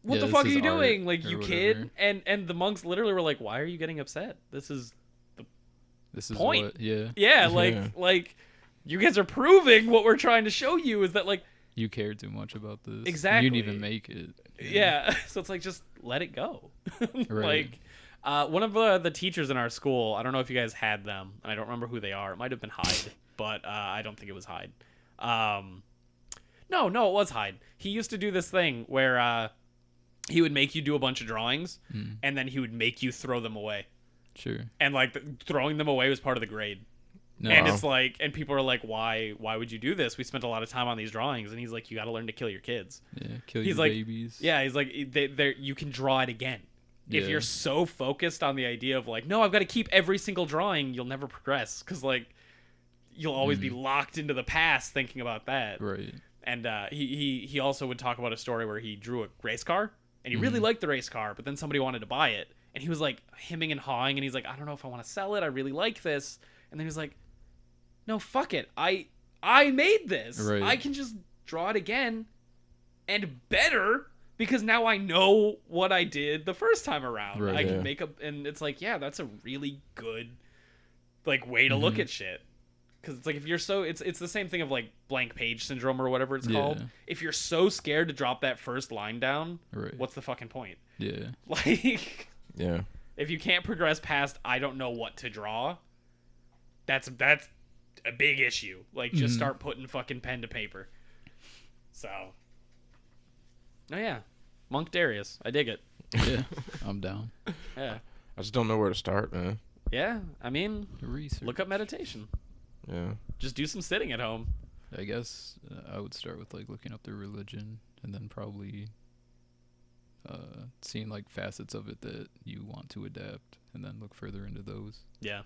what the fuck are you doing? Like, you kid! And the monks literally were like, "Why are you getting upset? This is point." What, yeah. Yeah, like you guys are proving what we're trying to show you is that like. You care too much about this. Exactly. You didn't even make it. Yeah. So it's like, just let it go. Right. Like, one of the teachers in our school, I don't know if you guys had them, and I don't remember who they are. It might have been Hyde, but I don't think it was Hyde. No, it was Hyde. He used to do this thing where he would make you do a bunch of drawings, and then he would make you throw them away. Sure. And like throwing them away was part of the grade. No. And it's like, and people are like, why would you do this? We spent a lot of time on these drawings. And he's like, you got to learn to kill your kids. Yeah, kill He's your like, babies. Yeah, he's like, you can draw it again. Yeah. If you're so focused on the idea of like, no, I've got to keep every single drawing, you'll never progress. Because like, you'll always be locked into the past thinking about that. Right. And he also would talk about a story where he drew a race car. And he really liked the race car, but then somebody wanted to buy it. And he was like hemming and hawing. And he's like, I don't know if I want to sell it. I really like this. And then he was like, no, fuck it. I made this. Right. I can just draw it again and better because now I know what I did the first time around. Right, I can make and it's like, yeah, that's a really good like way to look at shit. Cuz it's like if you're so it's the same thing of like blank page syndrome or whatever it's called. If you're so scared to drop that first line down, what's the fucking point? Yeah. Like Yeah. If you can't progress past I don't know what to draw, that's a big issue. Like, just start putting fucking pen to paper. So. Oh, yeah. Monk Darius. I dig it. Yeah. I'm down. Yeah. I just don't know where to start, man. Yeah. I mean, Research. look up meditation. Yeah. Just do some sitting at home. I guess I would start with, like, looking up their religion and then probably seeing, like, facets of it that you want to adapt and then look further into those. Yeah.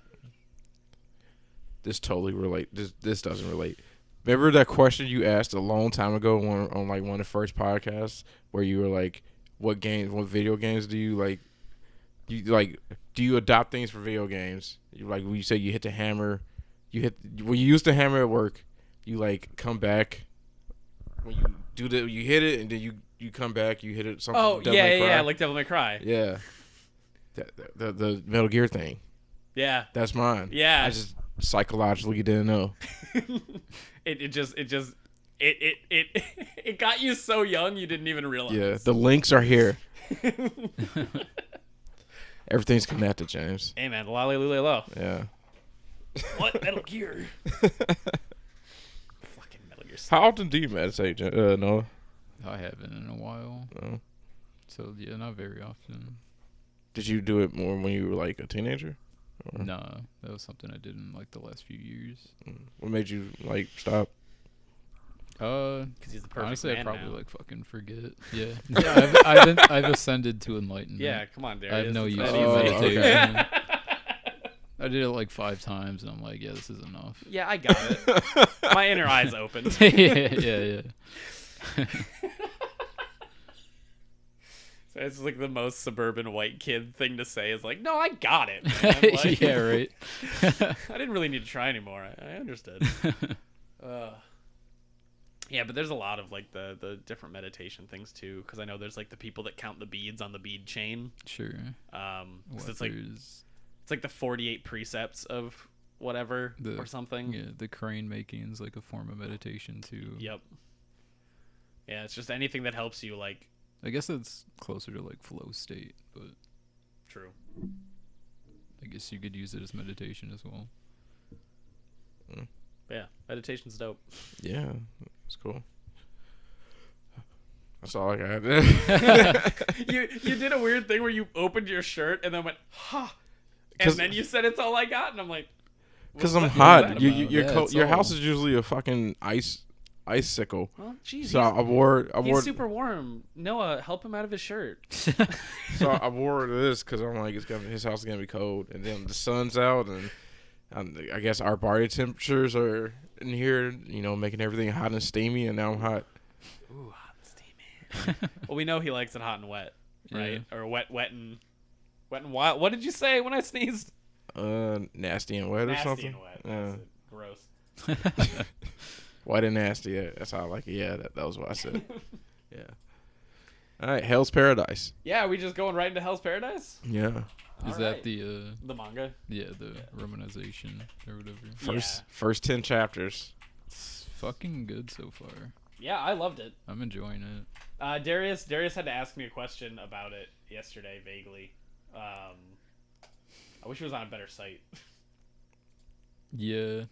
This totally relate. This doesn't relate. Remember that question you asked a long time ago on like one of the first podcasts where you were like, what video games do you like? Do you adopt things for video games? When you say you hit the hammer, when you use the hammer at work, you like come back. When you hit it and then you come back, you hit it. Something. Oh, yeah, like Devil May Cry. Yeah. The Metal Gear thing. Yeah. That's mine. Yeah. I just psychologically didn't know. It got you so young you didn't even realize. Yeah, the links are here. Everything's connected, James. Hey man, lolly lule lo. Yeah. What Metal Gear? Fucking Metal Gear. How often do you meditate, Noah? I haven't in a while. No. So, yeah, not very often. Did you do it more when you were like a teenager? Or? Nah, that was something I did in like the last few years. What made you like stop? Because he's the perfect honestly, man I probably now. like fucking forget. Yeah, I've ascended to enlightenment. Yeah, come on, Darius. I have no It's use that for easy. meditation. Okay. I did it like 5 times, and I'm like, yeah, this is enough. Yeah, I got it. My inner eye's opened. yeah. So It's like the most suburban white kid thing to say is like, no, I got it, man. Like, Yeah, right. I didn't really need to try anymore. I understood. Yeah, but there's a lot of like the different meditation things too, because I know there's like the people that count the beads on the bead chain. Sure. 'Cause it's like the 48 precepts of whatever or something. Yeah, the crane making is like a form of meditation too. Yep. Yeah, it's just anything that helps you, like. I guess it's closer to like flow state, but True. I guess you could use it as meditation as well. Yeah, meditation's dope. Yeah, it's cool. That's all I got. You did a weird thing where you opened your shirt and then went, huh. And then you said it's all I got, and I'm like, because I'm what is hot. that Your about? your house is usually a fucking icicle. Well, geez, So I wore he's super warm. Noah, help him out of his shirt. so I wore this because I'm like, his house is gonna be cold, and then the sun's out, and I guess our body temperatures are in here, making everything hot and steamy, and now I'm hot. Ooh, hot and steamy. Well, we know he likes it hot and wet, right? Yeah. Or wet and wild. What did you say when I sneezed? Nasty and wet or something. Nasty and wet. That's it. Gross. Wet and nasty. Yeah, that's how I like it. Yeah, that was what I said. Yeah. All right, Hell's Paradise. Yeah, are we just going right into Hell's Paradise? Yeah. Is All that right. the manga? Yeah, the romanization or whatever. First 10 chapters. It's fucking good so far. Yeah, I loved it. I'm enjoying it. Darius had to ask me a question about it yesterday, vaguely. I wish it was on a better site. Yeah,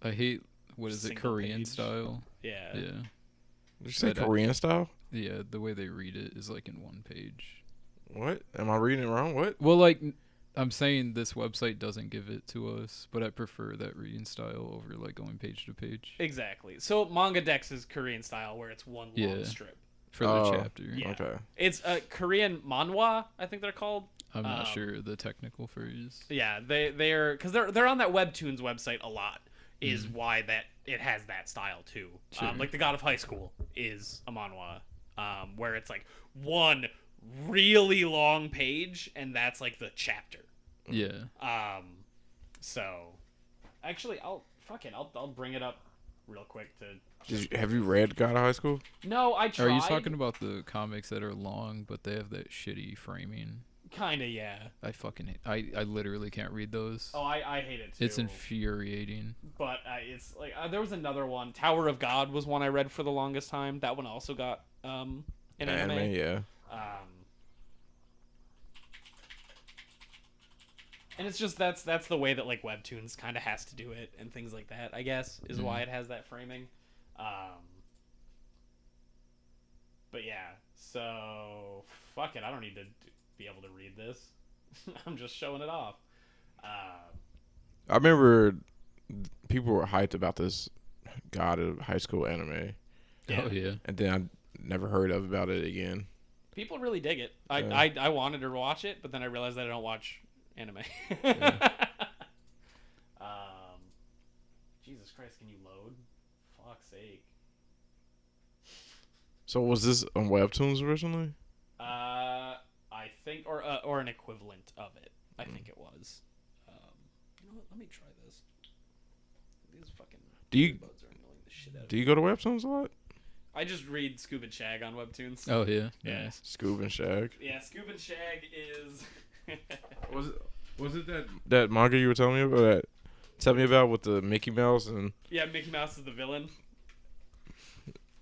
I hate Single Korean page. style. Yeah. Yeah, Did you say But, Korean style? yeah. The way they read it is like in one page. What? Am I reading it wrong? What? Well, like I'm saying, this website doesn't give it to us, but I prefer that reading style over like going page to page Exactly. So Manga Dex is Korean style, where it's one long Yeah. strip. for the Oh. chapter. Yeah. Okay. It's Korean manhwa, I think they're called. I'm not sure the technical phrase. Yeah, they're because they're on that Webtoons website a lot. Is why that it has that style too. Sure. Like the God of High School is a manhwa, where it's like one really long page, and that's like the chapter. Yeah. So actually, I'll bring it up real quick to. Have you read God of High School? No, I tried. Are you talking about the comics that are long, but they have that shitty framing? Kinda, yeah. I fucking hate. I literally can't read those. Oh, I hate it too. It's infuriating. But it's like there was another one. Tower of God was one I read for the longest time. That one also got an anime. Yeah. And it's just that's the way that like Webtoons kind of has to do it and things like that. I guess is why it has that framing. But yeah, so fuck it. I don't need to be able to read this. I'm just showing it off. I remember people were hyped about this God of High School anime, Yeah. Oh yeah. and then I never heard about it again. People really dig it. Yeah. I wanted to watch it, but then I realized that I don't watch anime. Jesus Christ, can you load? Fuck's sake. So was this on Webtoons originally? I think, or an equivalent of it. I think it was. You know what? Let me try this. These fucking buds are annoying the shit out of Do me. you go to Webtoons a lot? I just read Scoob and Shag on Webtoons. Oh yeah. Yeah. Nice. Scoob and Shag. Yeah, Scoob and Shag is. Was it that manga you were telling me about? Tell me about with the Mickey Mouse and Yeah, Mickey Mouse is the villain.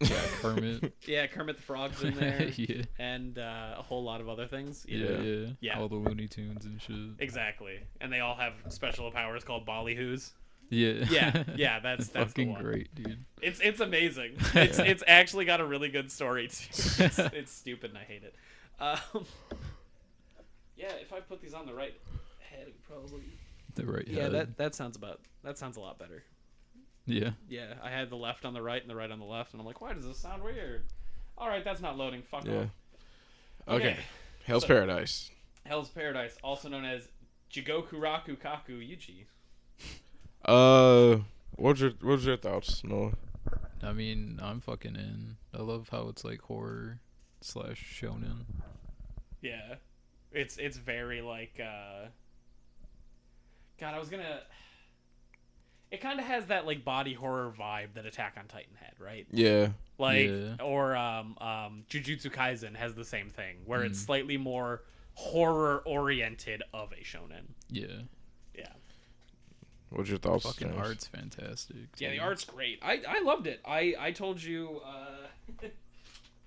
Yeah, Kermit. Yeah, Kermit the Frog's in there. Yeah. And a whole lot of other things. Yeah. Yeah. All the Looney Tunes and shit. Exactly. And they all have special powers called ballyhoos. Yeah. Yeah, that's the fucking one. great, dude. It's amazing. It's actually got a really good story too. It's stupid and I hate it. Yeah, if I put these on the right head, it probably. The right Yeah, head. that sounds a lot better. Yeah. Yeah, I had the left on the right and the right on the left, and I'm like, why does this sound weird? All right, that's not loading. Fuck yeah. off. Okay. Hell's So- Paradise. Hell's Paradise, also known as Jigoku Raku Kaku Yuji. What's your thoughts, Noah? I mean, I'm fucking in. I love how it's like horror / shonen. Yeah. It's very like God, I was gonna. It kind of has that like body horror vibe that Attack on Titan had, right? Yeah. Like, Yeah. or Jujutsu Kaisen has the same thing, where it's slightly more horror oriented of a shonen. Yeah. Yeah. What's your thoughts? Fucking James? art's fantastic. Yeah, the too. art's great. I loved it. I told you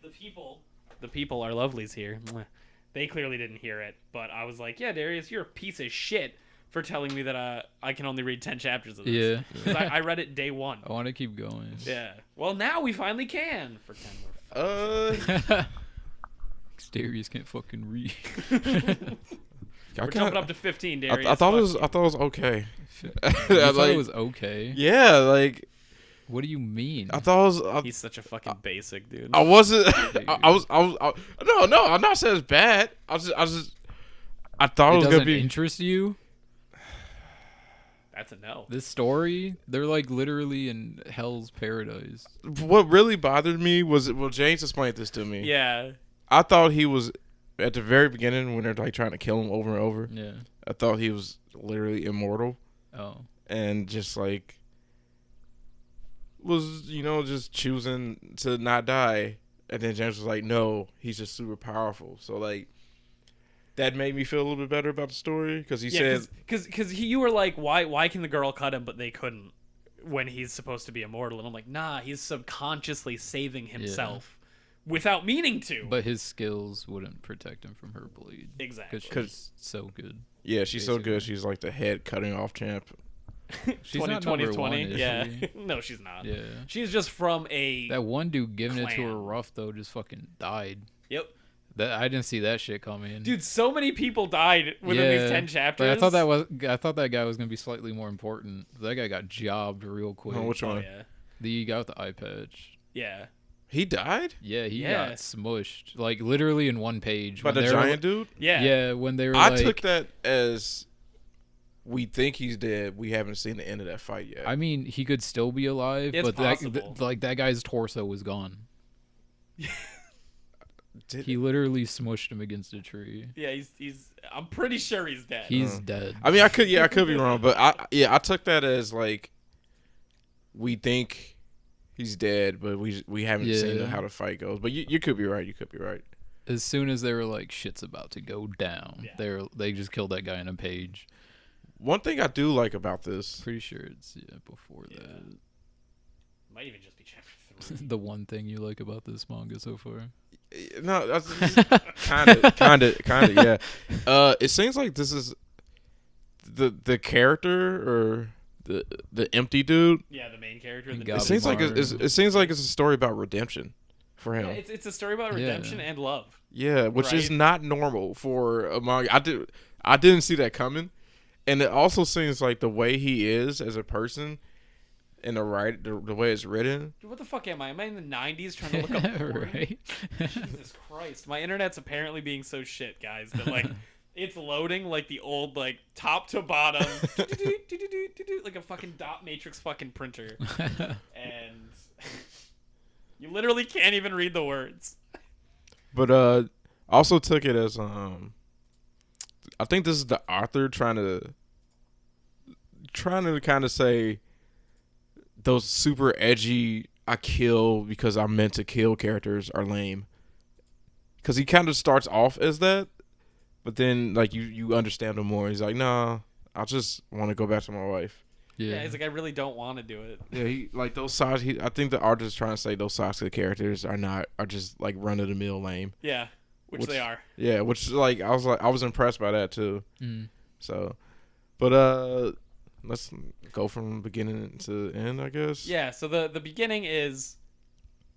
the people are lovelies here. Mwah. They clearly didn't hear it, but I was like, yeah, Darius, you're a piece of shit for telling me that I can only read 10 chapters of this. Yeah. 'Cause I read it day one. I want to keep going. Yeah. Well, now we finally can for 10 more. Darius can't fucking read. We're jumping up to 15, Darius. I thought it Fuck was okay. You thought Like, it was okay? yeah, like What do you mean? I thought it was. He's such a fucking basic dude. I wasn't. I was. No. I'm not saying it's bad. I thought it was doesn't gonna be. interest you? That's a no. This story, they're like literally in hell's paradise. What really bothered me was James explained this to me. Yeah. I thought he was at the very beginning when they're like trying to kill him over and over. Yeah. I thought he was literally immortal Oh. and just like was just choosing to not die. And then James was like, no, he's just super powerful. So like that made me feel a little bit better about the story because he said because you were like, why can the girl cut him but they couldn't when he's supposed to be immortal? And I'm like, nah, he's subconsciously saving himself without meaning to. But his skills wouldn't protect him from her blade. Exactly. Because she's so good. yeah, she's so good. Basically. She's like the head cutting off champ. She's not number 20, one, is yeah. she? No, she's not. Yeah. She's just from a That one dude giving it to her clan. rough, though, just fucking died. Yep. That I didn't see that shit coming. Dude, so many people died within these 10 chapters. But I thought that guy was gonna be slightly more important. That guy got jobbed real quick. Oh, which Oh, one? yeah. The guy with the eye patch. Yeah. He died Yeah, he Yeah. got smushed like literally in one page. by when the they were- giant dude. Yeah. Yeah, when they were I like, took that as we think he's dead. We haven't seen the end of that fight yet. I mean, he could still be alive, It's but possible. that guy's torso was gone. Did- He literally smushed him against a tree. Yeah, he's I'm pretty sure he's dead. He's dead. I mean, I could be wrong, but I took that as like we think he's dead, but we haven't seen Yeah. how the fight goes. But you could be right. You could be right. As soon as they were like, shit's about to go down, Yeah. they just killed that guy in a page. One thing I do like about this, Pretty sure it's before Yeah. that. Might even just be chapter 3. The one thing you like about this manga so far. no, that's kind of, yeah. It seems like this is the character or the empty dude. Yeah, the main character. The Got It seems like Gabimaru. it seems like it's a story about redemption for him. yeah, it's a story about Yeah. redemption and love. Yeah, which is Right. not normal for a manga. I didn't see that coming, and it also seems like the way he is as a person, and the way it's written. Dude, what the fuck am I? Am I in the 90s trying to look up porn? Right? Jesus Christ. My internet's apparently being so shit, guys, that like it's loading like the old like top to bottom like a fucking dot matrix fucking printer. And you literally can't even read the words. But also took it as I think this is the author trying to kind of say those super edgy I kill because I'm meant to kill characters are lame. Because he kind of starts off as that, but then like you understand him more. He's like, nah, I just want to go back to my wife. Yeah, he's like, I really don't want to do it. Yeah, he like those sides. I think the artist is trying to say those sides of the characters are just like run of the mill lame. Yeah, which they are. Yeah, which like I was impressed by that too. Mm. So, but let's go from beginning to end, I guess. Yeah, so the beginning is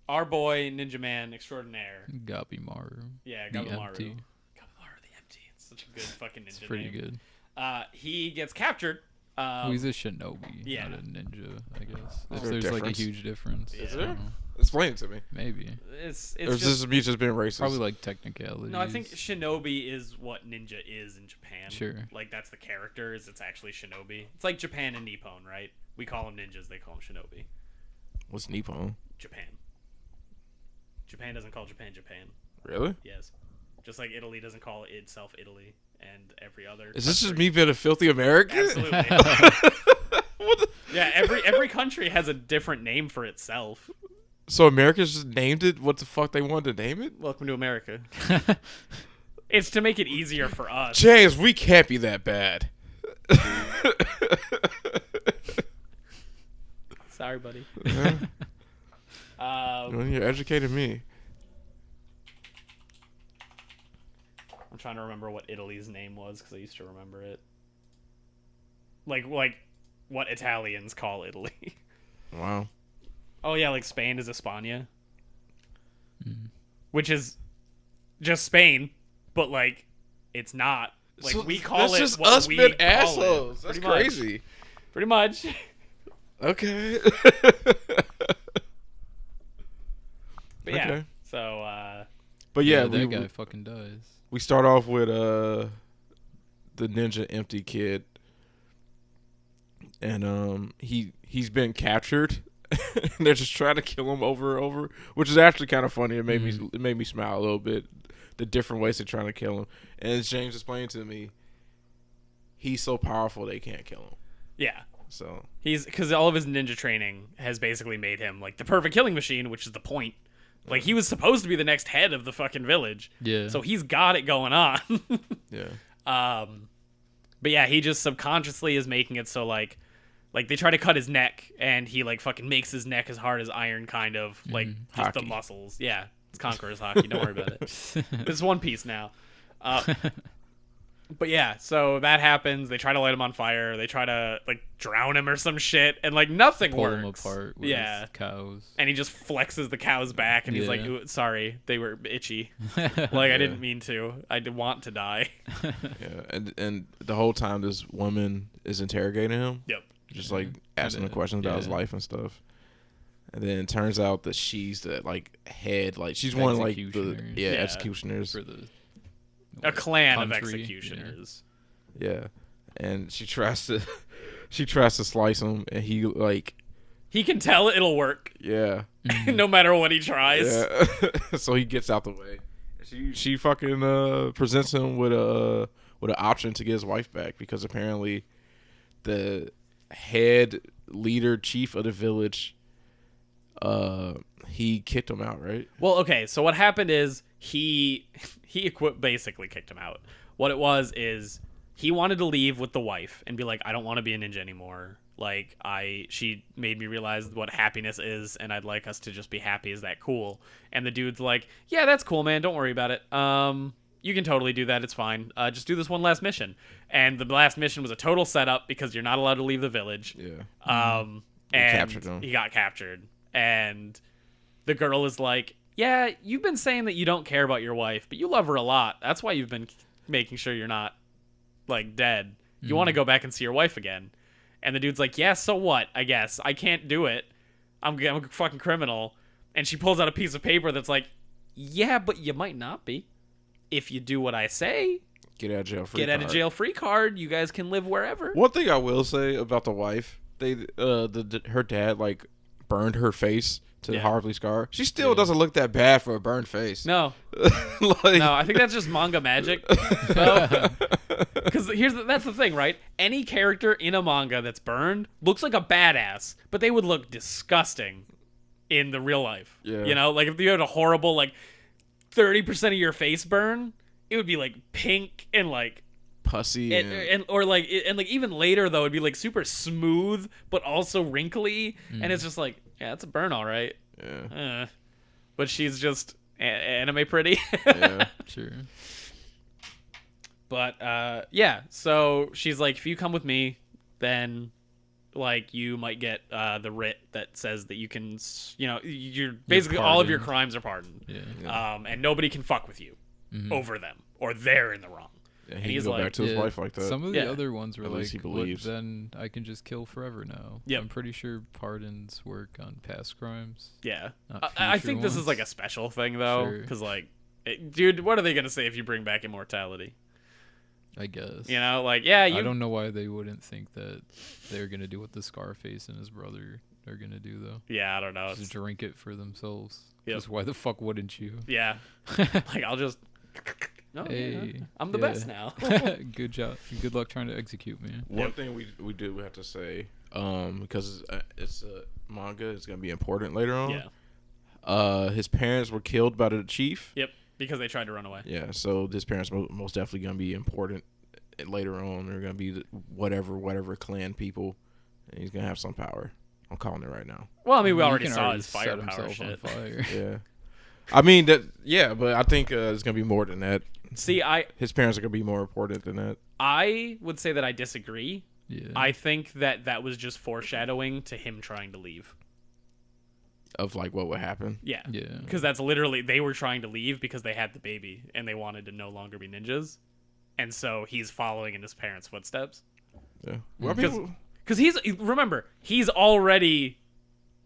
our boy Ninja Man Extraordinaire. Gabimaru. Yeah, The Gabimaru. Empty. Gabimaru the Empty. It's such a good fucking ninja It's pretty name. good. He gets captured. He's a shinobi, yeah. not a ninja, I guess. Is If there a there's like a difference? huge difference. Is I there? don't know. Explain it to me. Maybe. It's Or is just this me just being racist? Probably like technicalities. no. I think shinobi is what ninja is in Japan. Sure. Like that's the characters. It's actually shinobi. It's like Japan and Nippon, right? We call them ninjas. They call them shinobi. What's Nippon? Japan. Japan doesn't call Japan Japan. Really? Yes. Just like Italy doesn't call itself Italy, and every other. Is this just me being a filthy American? Absolutely. Yeah, every country has a different name for itself. So America just named it what the fuck they wanted to name it? Welcome to America. It's to make it easier for us. James, we can't be that bad. Sorry, buddy. Yeah. Well, you educated me. I'm trying to remember what Italy's name was because I used to remember it. Like what Italians call Italy. Wow. Oh yeah, like Spain is España, which is just Spain, but like it's not. Like So we call that's it just what us we being call assholes. it. That's Pretty much. crazy. Pretty much. Okay. But yeah. Okay. So. But yeah, that guy fucking dies. we start off with the ninja empty kid, and he's been captured. And they're just trying to kill him over and over, which is actually kind of funny. It made me smile a little bit. The different ways they're trying to kill him, and as James explained to me, he's so powerful they can't kill him. Yeah. So He's because all of his ninja training has basically made him like the perfect killing machine, which is the point. Like he was supposed to be the next head of the fucking village. Yeah. So he's got it going on. yeah, But yeah, he just subconsciously is making it so like they try to cut his neck and he like fucking makes his neck as hard as iron, kind of like just the Hockey. muscles. Yeah, it's Conqueror's hockey. Don't worry about it. It's One Piece now. But yeah, so that happens. They try to light him on fire. They try to like drown him or some shit, and like nothing Pull works. him apart with his cows. And he just flexes the cow's back, and he's like, Yeah. "Ooh, sorry, they were itchy. Like I didn't mean to. I did want to die." yeah, and the whole time this woman is interrogating him. Yep. Just like asking him questions about his life and stuff. And then it turns out that she's the like head, like she's one of like the Executioners. executioners. For the A clan of country, executioners. Yeah. And she tries to slice him, and he like He can tell it'll work, yeah. no matter what he tries. Yeah. So he gets out the way. She fucking presents him with an option to get his wife back, because apparently the head leader chief of the village he kicked him out, right? Well, okay, so what happened is he basically kicked him out. What it was is he wanted to leave with the wife and be like, I don't want to be a ninja anymore. Like she made me realize what happiness is, and I'd like us to just be happy. Is that cool? And the dude's like, yeah, that's cool, man. Don't worry about it. You can totally do that. It's fine. Just do this one last mission. And the last mission was a total setup because you're not allowed to leave the village. Yeah. And captured him. he got captured. And the girl is like, yeah, you've been saying that you don't care about your wife, but you love her a lot. That's why you've been making sure you're not, like, dead. You want to go back and see your wife again. And the dude's like, yeah, so what, I guess. I can't do it. I'm a fucking criminal. And she pulls out a piece of paper that's like, yeah, but you might not be. If you do what I say, Get out of jail free get out of jail free card. You guys can live wherever. One thing I will say about the wife, her dad like burned her face to horribly scar. She still doesn't look that bad for a burned face. No. Like, No, I think that's just manga magic. Because that's the thing, right? Any character in a manga that's burned looks like a badass, but they would look disgusting in the real life. Yeah. You know, like if you had a horrible, like 30% of your face burn, it would be like pink and like pussy and even later though it'd be like super smooth but also wrinkly, and it's just like, yeah, it's a burn, all right. yeah. But she's just anime pretty. Yeah. Sure. But yeah, so she's like, if you come with me, then like you might get the writ that says that you can, you're basically all of your pardoned. crimes are pardoned. Yeah. And nobody can fuck with you over them, or they're in the wrong. Yeah, And he he's can go like, back to his wife like that. Some of the Yeah. other ones were At like, least he "Look, believes. then I can just kill forever now." Yep. I'm pretty sure pardons work on past crimes. Yeah, Not I future think this is ones. like a special thing though, Sure. because like, dude, what are they gonna say if you bring back immortality? I guess. You know, like, yeah, I don't know why they wouldn't think that they're gonna do what the Scarface and his brother are gonna do though. Yeah, I don't know. Just drink it for themselves. Yep. Just why the fuck wouldn't you? Yeah, like I'll just No, Hey, I'm the best now. Good job. Good luck trying to execute me. One thing we do have to say, because it's a manga, it's gonna be important later on. Yeah. His parents were killed by the chief. Yep. Because they tried to run away. Yeah, so his parents most definitely gonna be important later on. They're gonna be whatever clan people, and he's gonna have some power. I'm calling it right now. Well, I mean, we He already can saw already his set firepower himself shit. on fire. Yeah, I mean that. Yeah, but I think it's gonna be more than that. See, His parents are gonna be more important than that. I would say that I disagree. Yeah. I think that was just foreshadowing to him trying to leave. Of like what would happen. Yeah. Yeah. Because that's literally, they were trying to leave because they had the baby and they wanted to no longer be ninjas. And so he's following in his parents' footsteps. Yeah. Well, I mean, Because remember, he's already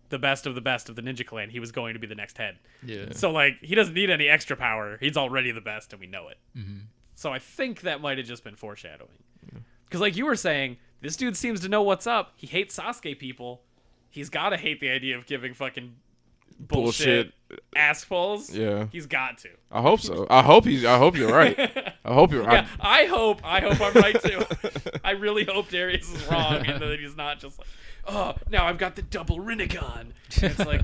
the best of the ninja clan. He was going to be the next head. Yeah. So, like, he doesn't need any extra power. He's already the best and we know it. Mm-hmm. So I think that might have just been foreshadowing. Because, like you were saying, this dude seems to know what's up. He hates Sasuke people. He's got to hate the idea of giving fucking bullshit assholes. Yeah. He's got to. I hope so. I hope you're right. I hope you're right. Yeah, I hope I'm right too. I really hope Darius is wrong and that he's not just like, oh, now I've got the double Rinnegan. It's like,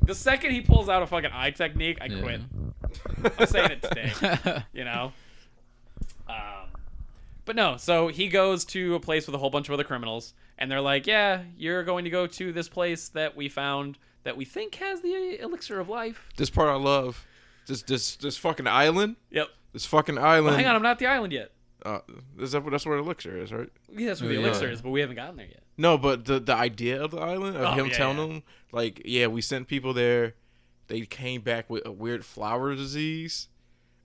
the second he pulls out a fucking eye technique, I quit. I'm saying it today. You know? But no, so he goes to a place with a whole bunch of other criminals, and they're like, yeah, you're going to go to this place that we found that we think has the elixir of life. This part I love. This fucking island. Yep. This fucking island. Well, hang on, I'm not at the island yet. That's where elixir is, right? Yeah, that's where the elixir is, but we haven't gotten there yet. No, but the idea of the island, of him telling them, like, yeah, we sent people there. They came back with a weird flower disease.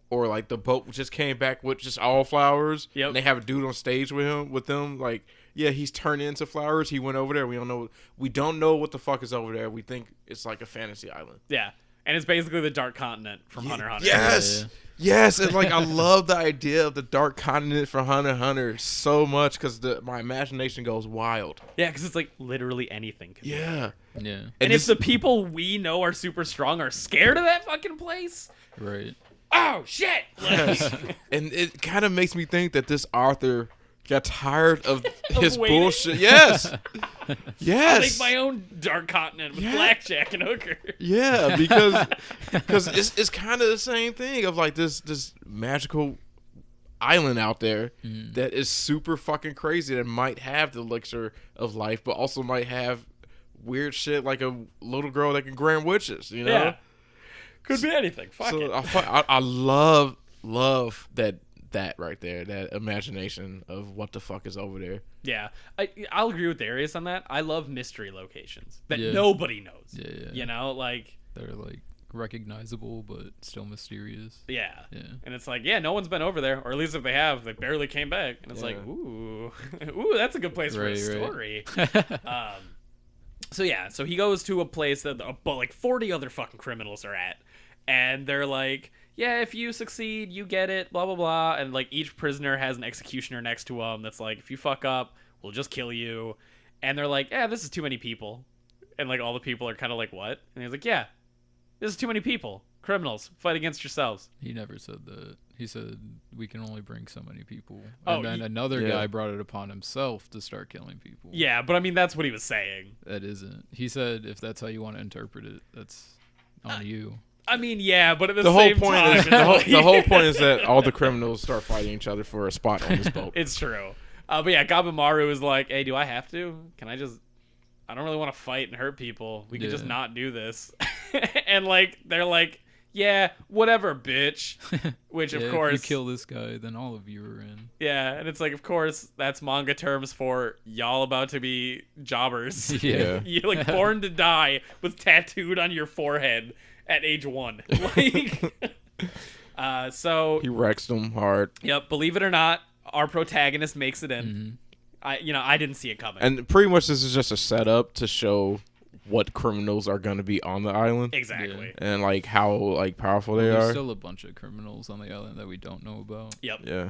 Or, like, the boat just came back with just all flowers. Yep. And they have a dude on stage with them. Like, yeah, he's turned into flowers. He went over there. We don't know what the fuck is over there. We think it's like a fantasy island. Yeah. And it's basically the Dark Continent from Hunter x Hunter. Yes! Yeah. Yes! And, like, I love the idea of the Dark Continent from Hunter x Hunter so much because my imagination goes wild. Yeah, because it's like literally anything. Can be. Yeah. Yeah. And if the people we know are super strong are scared of that fucking place, Right. oh, shit! Like, And it kind of makes me think that this author got tired of his waiting? bullshit. Yes. I'll Yes. make my own Dark Continent with blackjack and hooker. Yeah, because it's kind of the same thing of like this magical island out there that is super fucking crazy that might have the elixir of life, but also might have weird shit like a little girl that can grant witches. You know, Yeah. Could be anything. Fuck so it. I love that right there, that imagination of what the fuck is over there. Yeah. I'll agree with Darius on that. I love mystery locations that Yeah. nobody knows. Yeah. You know, like, They're like recognizable but still mysterious. yeah. Yeah. And it's like, yeah, no one's been over there, or at least if they have, they barely came back. And it's like, ooh, ooh, that's a good place for a Right. story. So he goes to a place that like 40 other fucking criminals are at, and they're like, yeah, if you succeed, you get it, blah blah blah, and like each prisoner has an executioner next to them that's like, if you fuck up, we'll just kill you. And they're like, yeah, this is too many people, and like all the people are kind of like, what? And he's like, yeah, this is too many people. Criminals, fight against yourselves. He never said that. He said we can only bring so many people. Oh, And then another yeah. guy brought it upon himself to start killing people. Yeah, but I mean, that's what he was saying. That isn't. He said if that's how you want to interpret it, that's on you. I mean, yeah, but at the, The whole same point time, is it's the whole point is that all the criminals start fighting each other for a spot on this boat. It's true. But yeah, Gabimaru is like, hey, do I have to? Can I just... I don't really want to fight and hurt people. We could just Yeah. not do this. And like, they're like, yeah, whatever, bitch. Which, Yeah, of course... if you kill this guy, then all of you are in. Yeah, and it's like, of course, that's manga terms for y'all about to be jobbers. Yeah. You're like born to die with tattooed on your forehead at age 1. Like... so... He wrecks them hard. Yep, believe it or not, our protagonist makes it in. Mm-hmm. I didn't see it coming. And pretty much this is just a setup to show what criminals are going to be on the island. Exactly. And like how like powerful they There's are. still a bunch of criminals on the island that we don't know about. Yep. Yeah.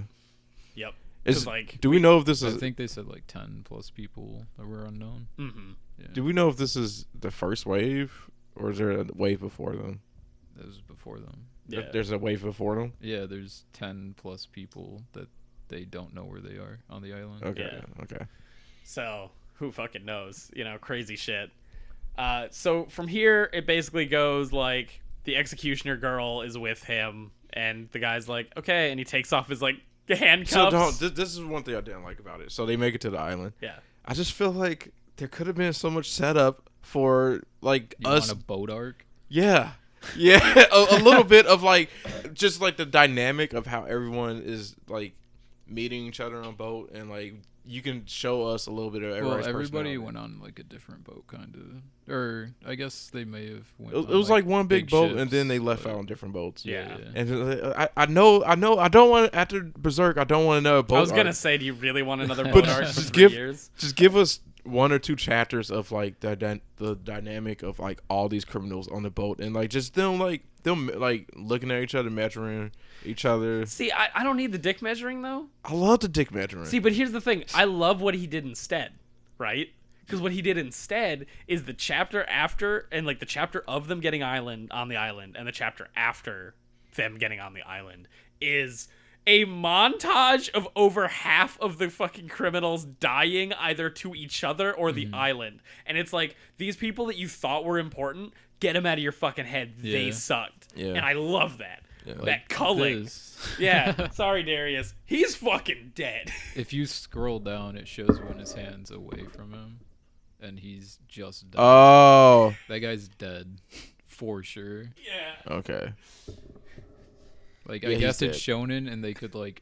Yep. Is like, do we know if this I is think they said like 10 plus people that were unknown. mm-hmm. Yeah. do we know if this is the first wave or is there a wave before them? That was before them. Yeah. There's a wave before them. Yeah, there's 10 plus people that they don't know where they are on the island. Okay. Yeah. Okay. So who fucking knows? Crazy shit. So from here, it basically goes like the executioner girl is with him, and the guy's like, okay, and he takes off his like handcuffs. So this is one thing I didn't like about it. So they make it to the island. Yeah. I just feel like there could have been so much setup for like You us. want a boat arc? Yeah. Yeah. a little bit of like just like the dynamic of how everyone is like meeting each other on a boat, and like you can show us a little bit of everybody's everybody personality. went on like a different boat, kind of, or I guess they may have. It was like one big boat, ships, and then they left but- out on different boats. Yeah. And I know. I don't want after Berserk. I don't want to know. I was gonna say, do you really want another But boat arc for just 3 years? Just give us 1 or 2 chapters of like the dynamic of like all these criminals on the boat, and like just them looking at each other, measuring each other. See, I don't need the dick measuring though. I love the dick measuring. See, but here's the thing. I love what he did instead, right? Because what he did instead is the chapter after, and like the chapter of them getting on the island, and the chapter after them getting on the island is a montage of over half of the fucking criminals dying either to each other or the island. And it's like, these people that you thought were important, get them out of your fucking head. They Yeah. sucked. Yeah. And I love that. Yeah. That culling. This. Yeah. Sorry, Darius. He's fucking dead. If you scroll down, it shows when his hand's away from him, and he's just dead. Oh. That guy's dead, for sure. Yeah. Okay. Like, Yeah, I he's guess it's dead. shonen, and they could, like,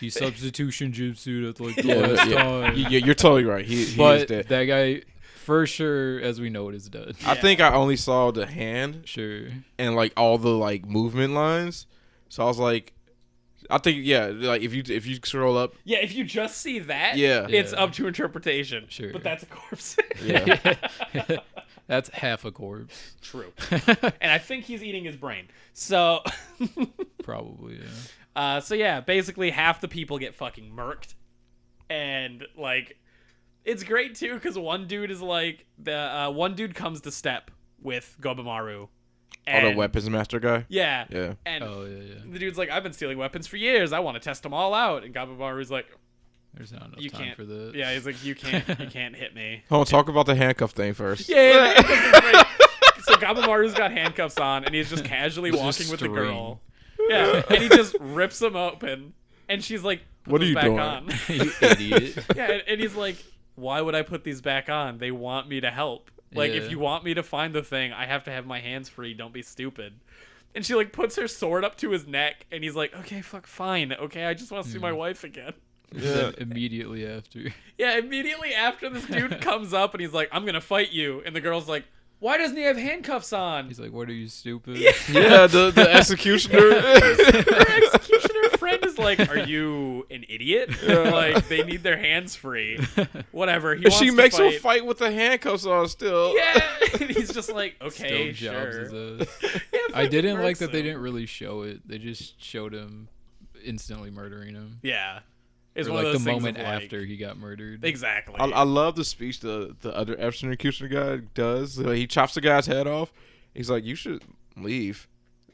he substitution jutsu at, like, the Yeah, last yeah. time. You're totally right. He is But dead. that guy, for sure, as we know it, is dead. I think I only saw the hand Sure. and like all the like movement lines. So I was like, I think like if you scroll up, Yeah, if you just see that, Yeah. it's Yeah. up to interpretation. Sure. But that's a corpse. yeah, That's half a corpse. True. And I think he's eating his brain. So, Probably, yeah. so yeah, basically half the people get fucking murked. And, like, it's great, too, because one dude is like, one dude comes to step with Gobamaru. oh, the weapons master guy. Yeah. Yeah. And Oh, yeah. the dude's like, I've been stealing weapons for years. I want to test them all out. And Gobamaru's like, There's not enough you time can't. for that. Yeah, he's like, you can't hit me. Hold on, talk about the handcuff thing first. Yeah, this is great. So Gabamaru's got handcuffs on, and he's just casually Just walking with the string. girl. Yeah, and he just rips them open, and she's like, put What are those you back doing? on. You idiot. Yeah, and he's like, why would I put these back on? They want me to help. Like, if Yeah. you want me to find the thing, I have to have my hands free. Don't be stupid. And she, like, puts her sword up to his neck, and he's like, okay, fine. Okay, I just want to see my wife again. Yeah. Then immediately after. Yeah, immediately after this dude comes up, and he's like, I'm going to fight you. And the girl's like, why doesn't he have handcuffs on? He's like, what are you, stupid? Yeah, the executioner. Her executioner friend is like, are you an idiot? Like, they need their hands free. Whatever. He wants She to makes fight. him fight with the handcuffs on still. Yeah. And he's just like, okay, Still jobs sure. his ass. Yeah, I fucking didn't like murks that they him. didn't really show it. They just showed him instantly murdering him. Yeah. It's Or one like of the those things moment of, like- after he got murdered. Exactly. I love the speech the other executioner guy does. Like, he chops the guy's head off. He's like, you should leave.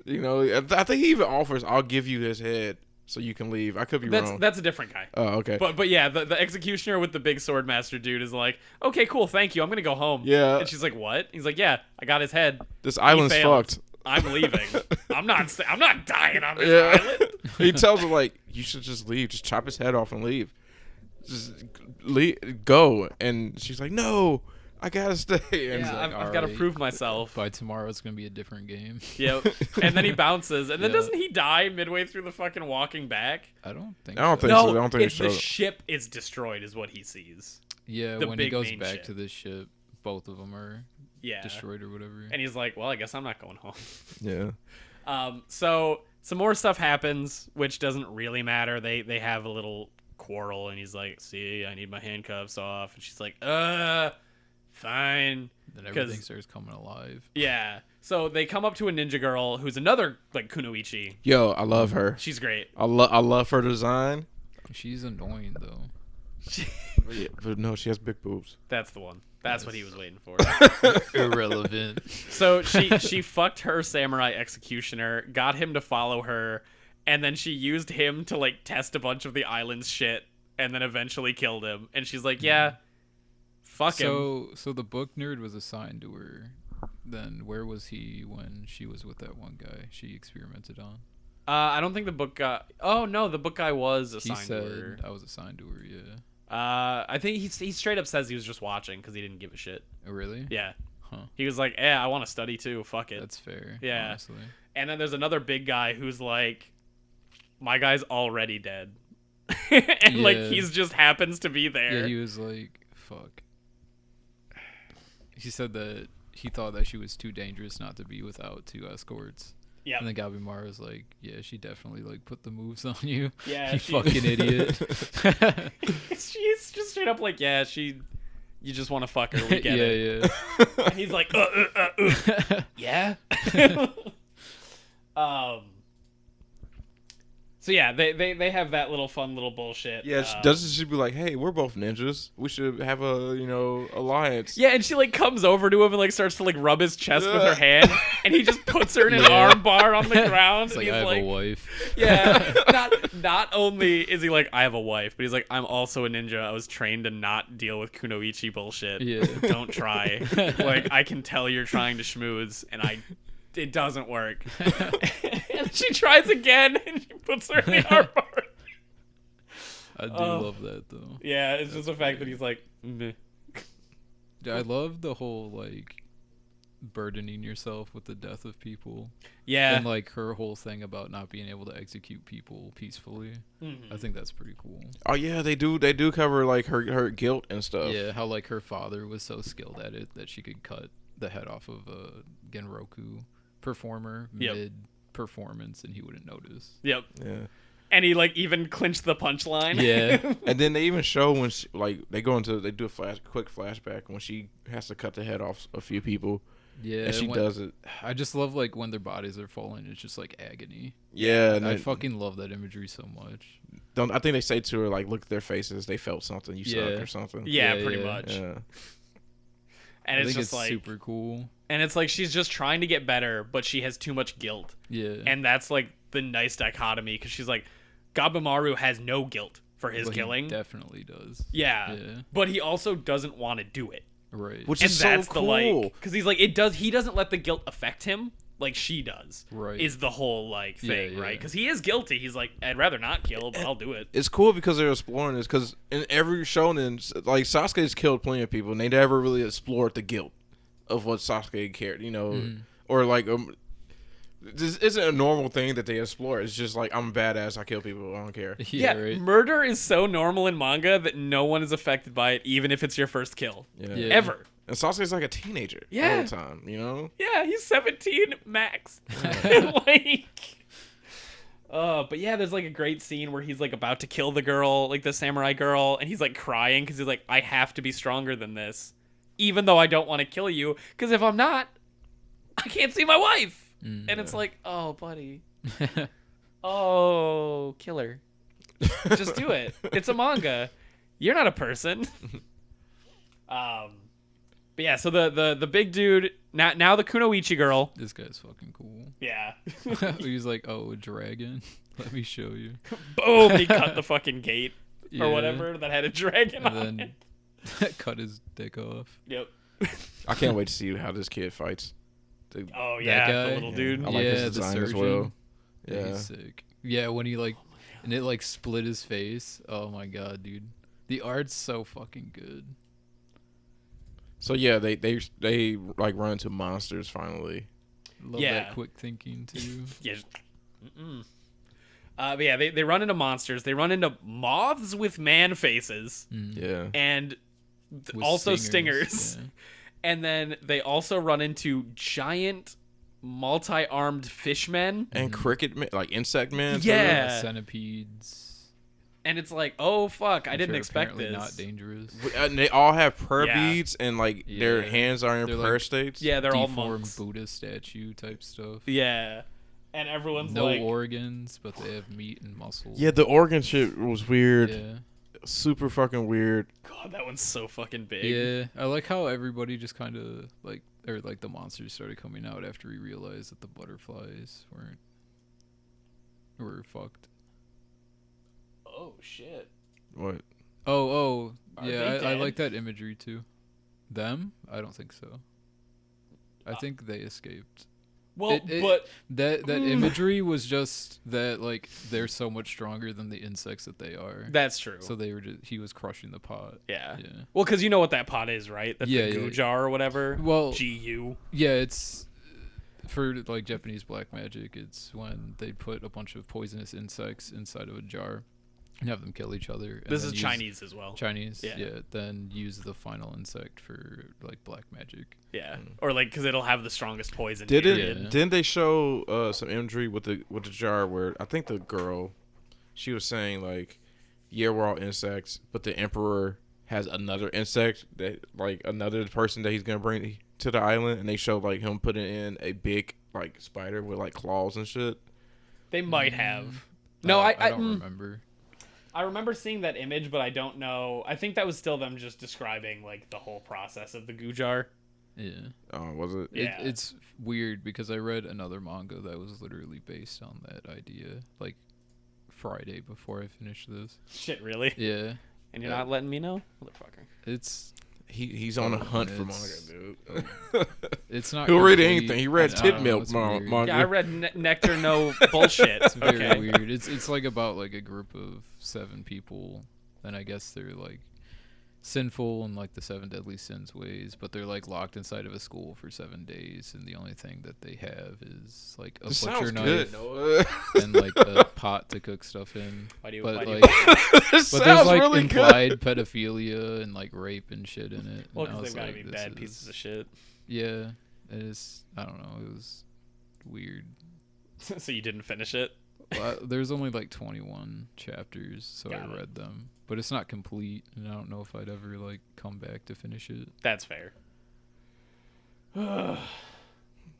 You know, I think he even offers, I'll give you his head so you can leave. I could be wrong. That's a different guy. Oh, okay. But yeah, the executioner with the big swordmaster dude is like, okay, cool, thank you. I'm gonna go home. Yeah. And she's like, what? He's like, yeah, I got his head. This island's failed. fucked. I'm leaving. I'm not dying on this Yeah. island. He tells her, like, you should just leave. Just chop his head off and leave. Just leave, go. And she's like, no, I gotta stay. And Yeah, like, I've got to "Alright." prove myself. By tomorrow, it's going to be a different game. Yep. And then he bounces, and then Yeah. doesn't he die midway through the fucking walking back? I don't think I don't so. think No, so. I don't think it's they the showed it. ship is destroyed, is what he sees. Yeah, the when he big goes main back ship. to this ship, both of them are Yeah. destroyed or whatever. And he's like, well, I guess I'm not going home. Yeah. So some more stuff happens, which doesn't really matter. They have a little quarrel, and he's like, see, I need my handcuffs off. And she's like, fine. Then 'Cause- everything starts coming alive. Yeah. So they come up to a ninja girl who's another, like, kunoichi. Yo, I love her. She's great. I love her design. She's annoying, though. Yeah, but no, she has big boobs. That's the one. That's what he was waiting for. Irrelevant. So she fucked her samurai executioner, got him to follow her, and then she used him to like test a bunch of the island's shit, and then eventually killed him. And she's like, yeah, fuck him. So the book nerd was assigned to her. Then where was he when she was with that one guy she experimented on? I don't think the book guy. Oh no, the book guy was assigned He said to her. I was assigned to her. Yeah. I think he straight up says he was just watching because he didn't give a shit. Oh, really? Yeah. Huh. He was like, I want to study too. Fuck it. That's fair. Yeah. Honestly. And then there's another big guy who's like, my guy's already dead. And like, Yeah. he's just happens to be there. Yeah, he was like, fuck. He said that he thought that she was too dangerous not to be without 2 escorts. Yeah. And then Gabimara was like, yeah, she definitely like put the moves on you. Yeah. You fucking idiot. She's just straight up like, yeah, you just want to fuck her. We get it. Yeah. And he's like, yeah. So yeah, they have that little fun little bullshit. Yeah, doesn't she be like, hey, we're both ninjas. We should have a, alliance. Yeah, and she like comes over to him and like starts to like rub his chest with her hand, and he just puts her in an arm bar on the ground. It's and like, he's I have like, a wife. Yeah, not only is he like, I have a wife, but he's like, I'm also a ninja. I was trained to not deal with kunoichi bullshit. Yeah. Don't try. Like, I can tell you're trying to schmooze, and it doesn't work. And she tries again, and she puts her in the arm bar. I do love that though. Yeah, it's just the fact that he's like, meh. I love the whole like burdening yourself with the death of people. Yeah. And like her whole thing about not being able to execute people peacefully. Mm-hmm. I think that's pretty cool. Oh yeah, they do cover like her guilt and stuff. Yeah, how like her father was so skilled at it that she could cut the head off of a Genroku performer mid performance and he wouldn't notice. Yep. Yeah. And he like even clinched the punchline. Yeah. And then they even show when she, like they do a quick flashback when she has to cut the head off a few people. Yeah. And she does it. I just love like when their bodies are falling, it's just like agony. Yeah. And I fucking love that imagery so much. I think they say to her like, look at their faces, they felt something, you suck or something. Yeah, pretty much. Yeah. And I it's think just like super cool. And it's like she's just trying to get better, but she has too much guilt. Yeah. And that's like the nice dichotomy because she's like, Gabimaru has no guilt for his But killing. He definitely does. Yeah. Yeah. But he also doesn't want to do it. Right. Which And is that's so the cool. like, because he's like, he doesn't let the guilt affect him like she does. Right. Is the whole like thing, Yeah. right? Because he is guilty. He's like, I'd rather not kill, but I'll do it. It's cool because they're exploring this because in every shonen, like Sasuke's killed plenty of people and they never really explored the guilt of what Sasuke cared, or like this isn't a normal thing that they explore. It's just like, I'm a badass, I kill people, I don't care. Yeah, right. murder is so normal in manga that no one is affected by it, even if it's your first kill. Yeah. Ever. And Sasuke's like a teenager Yeah. all the time, Yeah, he's 17 max. But yeah, there's like a great scene where he's like about to kill the girl, like the samurai girl, and he's like crying because he's like, I have to be stronger than this, even though I don't want to kill you, because if I'm not, I can't see my wife. And it's like, oh, buddy. Oh, kill her. Just do it. It's a manga. You're not a person. But yeah, so the big dude, now the Kunoichi girl. This guy's fucking cool. Yeah. He's like, oh, a dragon. Let me show you. Boom, he cut the fucking gate Yeah. or whatever that had a dragon And on then it. cut his dick off. Yep. I can't wait to see how this kid fights. Oh yeah, guy? the little dude. I like his the design as surgeon. well. Yeah, Yeah. he's sick. Yeah, when he like, and it like split his face. Oh my god, dude. The art's so fucking good. So yeah, they like run into monsters finally. Love Yeah. that quick thinking too. Yeah. But yeah, they run into monsters. They run into moths with man faces Yeah. and With also stingers. Yeah. And then they also run into giant multi-armed fishmen. And cricket men, like insect men. too. Yeah. Centipedes. And it's like, oh fuck, I which didn't are expect apparently this. Not dangerous. And they all have prayer Yeah. beads and like their Yeah. hands are in They're prayer like- states. Yeah, they're all Deformed monks. Buddha statue type stuff. Yeah. And everyone's No like, organs, but they have meat and muscles. Yeah, the organ shit was weird. Yeah. super fucking weird. God, that one's so fucking big. Yeah, I like how everybody just kind of like, or like the monsters started coming out after we realized that the butterflies were fucked. Oh shit. What? Oh, Are yeah, they I dead? like that imagery too. Them? I don't think so. I think they escaped. Well, It- but That imagery was just that like they're so much stronger than the insects that they are. that's true. So they were just, he was crushing the pot. yeah. Yeah. Well, because you know what that pot is, right? That's Yeah, the goo yeah. jar or whatever. Well, GU. yeah, it's for like Japanese black magic. It's when they put a bunch of poisonous insects inside of a jar and have them kill each other. And This then is use- Chinese as well. Chinese, Yeah. yeah. Then use the final insect for like black magic. Yeah. Or like because it'll have the strongest poison. Did it? period. Yeah. Didn't they show some imagery with the jar where I think the girl, she was saying like, yeah, we're all insects, but the emperor has another insect that like another person that he's gonna bring to the island, and they showed like him putting in a big like spider with like claws and shit. They might have. No, I don't remember. I remember seeing that image, but I don't know. I think that was still them just describing like the whole process of the goo jar. Yeah. Oh, was it? Yeah. It's weird because I read another manga that was literally based on that idea, like Friday before I finished this. Shit, really? Yeah. And you're not letting me know, motherfucker. It's He's on a hunt for manga, It's- dude. it's not. He'll read complete. anything. He read I tit know, milk it's manga. weird. Yeah, I read Nectar No bullshit. It's very Okay. weird. It's like about like a group of 7 people, and I guess they're like sinful in like the 7 deadly sins ways, but they're like locked inside of a school for 7 days, and the only thing that they have is like a This butcher sounds knife good, Noah. and like a pot to cook stuff in. Why do you? But Why do you like, This but sounds there's like really implied pedophilia and like rape and shit in it. well, and I because was they've got to like, be this bad is- pieces of shit. Yeah, it is. I don't know. It was weird. So you didn't finish it. Well, there's only like 21 chapters, so Got I it. read them, but it's not complete, and I don't know if I'd ever like come back to finish it. That's fair.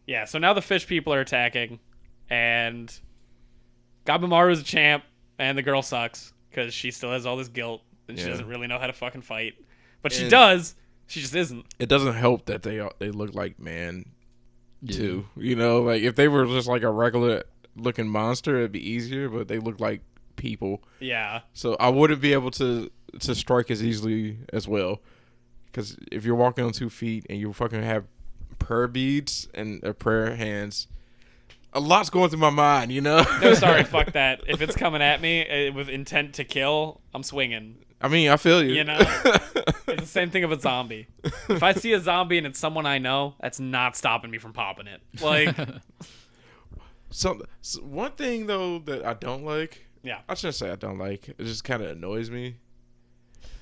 Yeah. So now the fish people are attacking, and Gabimaru's a champ, and the girl sucks because she still has all this guilt, and she Yeah. doesn't really know how to fucking fight. But she And- does. She just isn't. It doesn't help that they look like man Yeah. too. You know, like if they were just like a regular looking monster, it'd be easier. But they look like people, Yeah. so I wouldn't be able to strike as easily as well. Because if you're walking on 2 feet and you fucking have prayer beads and prayer hands, a lot's going through my mind. You know. No, sorry. Fuck that. If it's coming at me with intent to kill, I'm swinging. I mean, I feel you. You know? It's the same thing of a zombie. If I see a zombie and it's someone I know, that's not stopping me from popping it. Like, So one thing though that I don't like. yeah. I shouldn't say I don't like. It just kind of annoys me.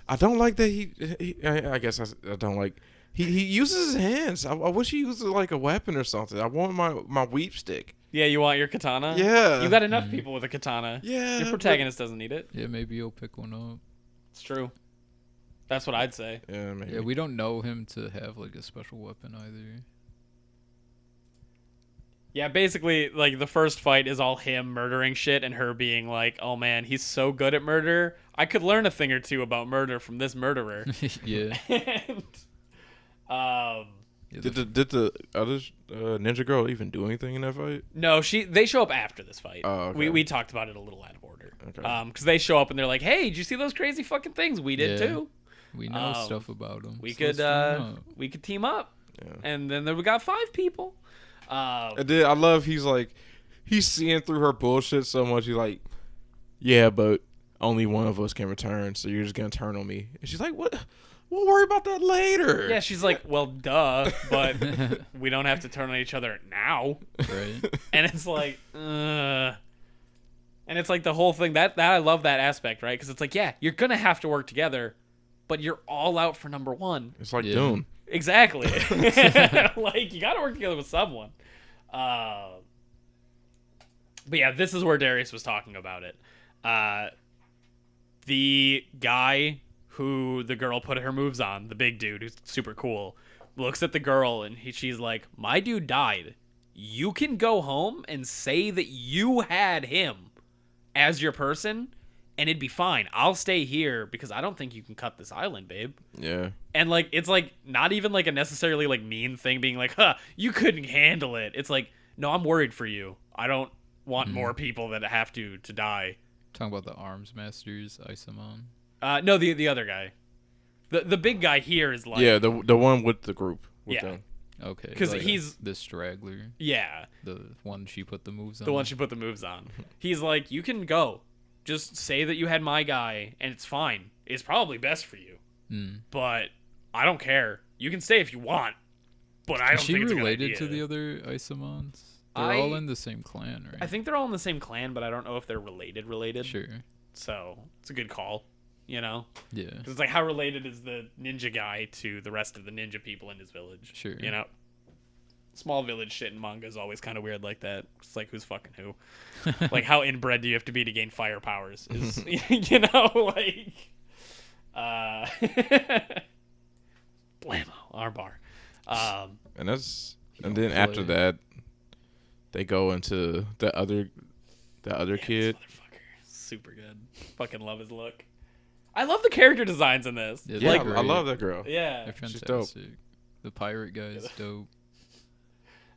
I don't like that I guess I don't like. He uses his hands. I wish he used it like a weapon or something. I want my weep stick. Yeah, you want your katana? Yeah. You got enough people with a katana. Yeah. Your protagonist doesn't need it. Yeah, maybe he'll pick one up. It's true. That's what I'd say. Yeah, maybe. Yeah, we don't know him to have like a special weapon either. Yeah, basically, like, the first fight is all him murdering shit and her being like, oh man, he's so good at murder. I could learn a thing or two about murder from this murderer. Yeah. And, Yeah, Did the other ninja girl even do anything in that fight? no, they show up after this fight. Oh, okay. We talked about it a little out of order. Okay. Because they show up and they're like, hey, did you see those crazy fucking things? We did Yeah. too. we know stuff about him. We so could let's team up. we could team up. Yeah. And then we got 5 people. And then I love he's seeing through her bullshit so much. He's like, yeah, but only one of us can return, so you're just gonna turn on me. And she's like, what? We'll worry about that later. Yeah, she's like, well, duh, but we don't have to turn on each other now. Right. And it's like, and it's like the whole thing that I love that aspect, right? Because it's like, yeah, you're gonna have to work together, but you're all out for number one. It's like Yeah. Dune. Exactly. Like, you gotta work together with someone. But yeah, this is where Darius was talking about it. The guy who the girl put her moves on, the big dude who's super cool, looks at the girl and she's like, my dude died. You can go home and say that you had him as your person, and it'd be fine. I'll stay here because I don't think you can cut this island, babe. Yeah. And like it's like not even like a necessarily like mean thing being like, huh, you couldn't handle it. It's like, no, I'm worried for you. I don't want more people that have to die. Talking about the arms masters, Isamon. No, the other guy. The big guy here is like, Yeah, the one with the group. With Yeah. them. Okay. 'Cause like he's- the straggler. yeah, The one she put the moves on. the one she put the moves on. He's like, you can go. Just say that you had my guy, and it's fine. It's probably best for you. Mm. But I don't care. You can stay if you want. But I don't Is she think it's a good related to idea. the other Isamons? They're all in the same clan, right? I think they're all in the same clan, but I don't know if they're related. Sure. So it's a good call, you know? Yeah. 'Cause it's like, how related is the ninja guy to the rest of the ninja people in his village? Sure. You know? Small village shit in manga is always kind of weird like that. It's like, who's fucking who? Like, how inbred do you have to be to gain fire powers? Is, you know, like... Blammo, armbar. And that's You and don't then after play. that, they go into the other kid. This motherfucker. Super good. Fucking love his look. I love the character designs in this. Yeah, Yeah, they're I great. love that girl. Yeah. They're She's dope. fantastic. The pirate guy is dope.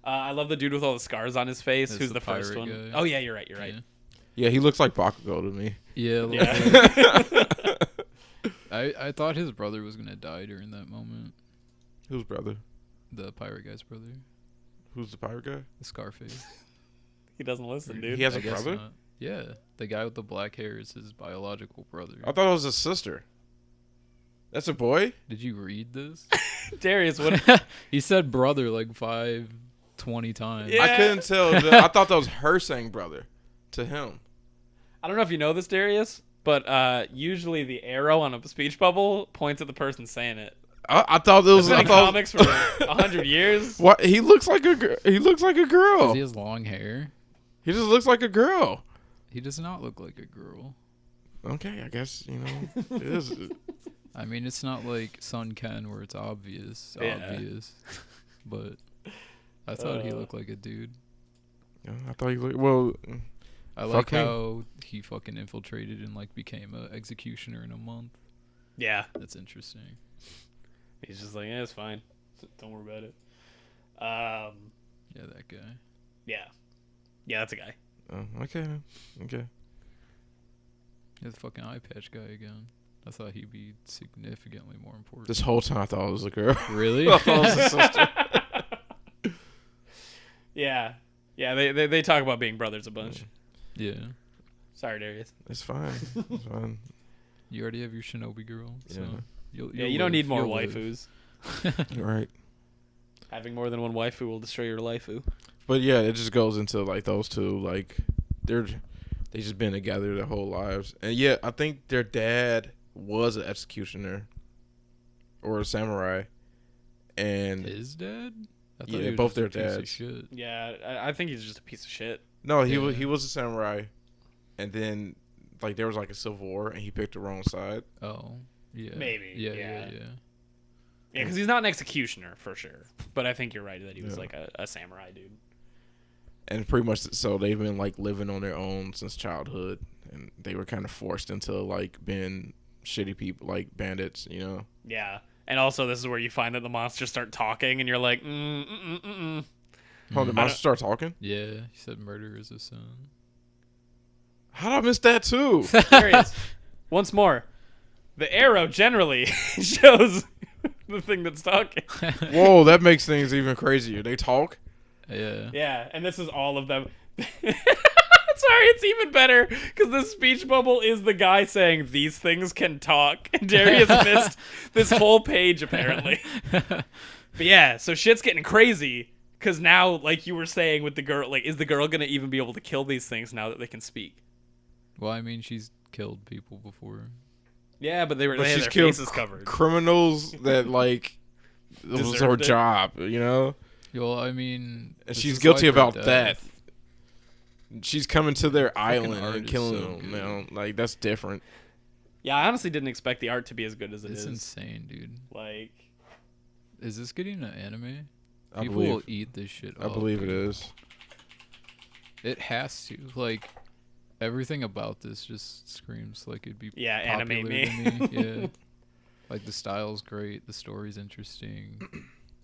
I love the dude with all the scars on his face. That's Who's the the first pirate one? guy. Oh yeah, you're right. You're right. Yeah, he looks like Bakugo to me. Yeah. like, Yeah. I thought his brother was gonna die during that moment. Who's brother? The pirate guy's brother, Who's the pirate guy? the Scarface. He doesn't listen, dude. He has I a guess brother? not. Yeah, the guy with the black hair is his biological brother. I thought it was his sister. That's a boy? Did you read this? Darius, what? He said brother like 20 times. Yeah. I couldn't tell. I thought that was her saying brother to him. I don't know if you know this, Darius, but usually the arrow on a speech bubble points at the person saying it. I thought it It's was. been I in thought, comics for 100 years. what? He looks like a. He looks like a Does girl. he has long hair? He just looks like a girl. He does not look like a girl. Okay, I guess it is. I mean, it's not like Sun Ken where it's obvious. Yeah. But I thought he looked like a dude. Yeah, I thought he looked. Well, I Fuck like me. how he fucking infiltrated and like became a executioner in a month. Yeah. That's interesting. He's just like, yeah, it's fine. Don't worry about it. Yeah, that guy. Yeah. Yeah, that's a guy. okay, man. Okay. Yeah, the fucking eye patch guy again. I thought he'd be significantly more important. This whole time I thought it was a girl. Really? I thought it was his sister. Yeah. Yeah, they talk about being brothers a bunch. Yeah. Sorry, Darius. It's fine. It's fine. You already have your shinobi girl, so Yeah. Yeah, you don't need more you'll live. waifus. You're right. Having more than one waifu will destroy your waifu. But yeah, it just goes into like those two, like they just been together their whole lives, and yeah, I think their dad was an executioner or a samurai, and His dad? I Yeah, he was both just a their piece of dads. shit. Yeah, I think he's just a piece of shit. no, he Yeah. he was a samurai, and then like there was like a civil war, and he picked the wrong side. Oh, yeah. Maybe, Yeah, yeah. yeah. Yeah, because he's not an executioner for sure. But I think you're right that he was Yeah. like a samurai dude. And pretty much, so they've been like living on their own since childhood, and they were kind of forced into like being shitty people, like bandits, you know. Yeah, and also this is where you find that the monsters start talking, and you're like, Oh, the Mhm. monster start talking. Yeah, he said murder is a sin. How did I miss that too? Darius, once more, the arrow generally shows the thing that's talking. Whoa, that makes things even crazier. They talk. Yeah. Yeah, and this is all of them. Sorry, it's even better because the speech bubble is the guy saying these things can talk. And Darius missed this whole page apparently. But yeah, so shit's getting crazy because now, like you were saying with the girl, like is the girl gonna even be able to kill these things now that they can speak? Well, I mean, she's killed people before. Yeah, but they But had she's their killed faces covered. criminals that like it was her Deserved it. job, you know. Well, I mean, And this she's is guilty life or about that. death. She's coming to their Fucking island art and is killing so them. good. You know, like that's different. Yeah, I honestly didn't expect the art to be as good as it It's is. insane, dude. Like, Is this getting an anime? I People believe. will eat this shit I up, believe it dude. is. It has to. Like, Everything about this just screams like it'd be animate popular me. to me. Yeah. Like the style's great, the story's interesting,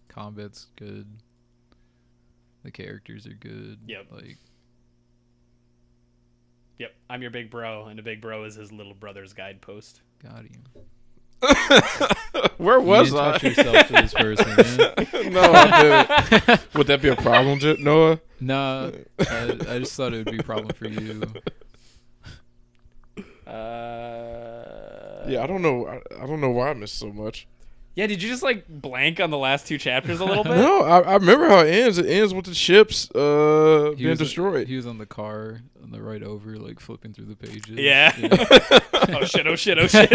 combat's good, the characters are good. Yep. Like Yep, I'm your big bro, and a big bro is his little brother's guidepost. got him. Where was you I? didn't touch yourself to this person, man. No, I didn't. Would that be a problem, Noah? Nah, I just thought it would be a problem for you. Yeah, I don't know. I don't know why I missed so much. Yeah, did you just like blank on the last 2 chapters a little bit? No, I remember how it ends. It ends with the ships being destroyed. He was on the car on the right over, like flipping through the pages. Yeah. Oh shit! Oh shit! Oh shit!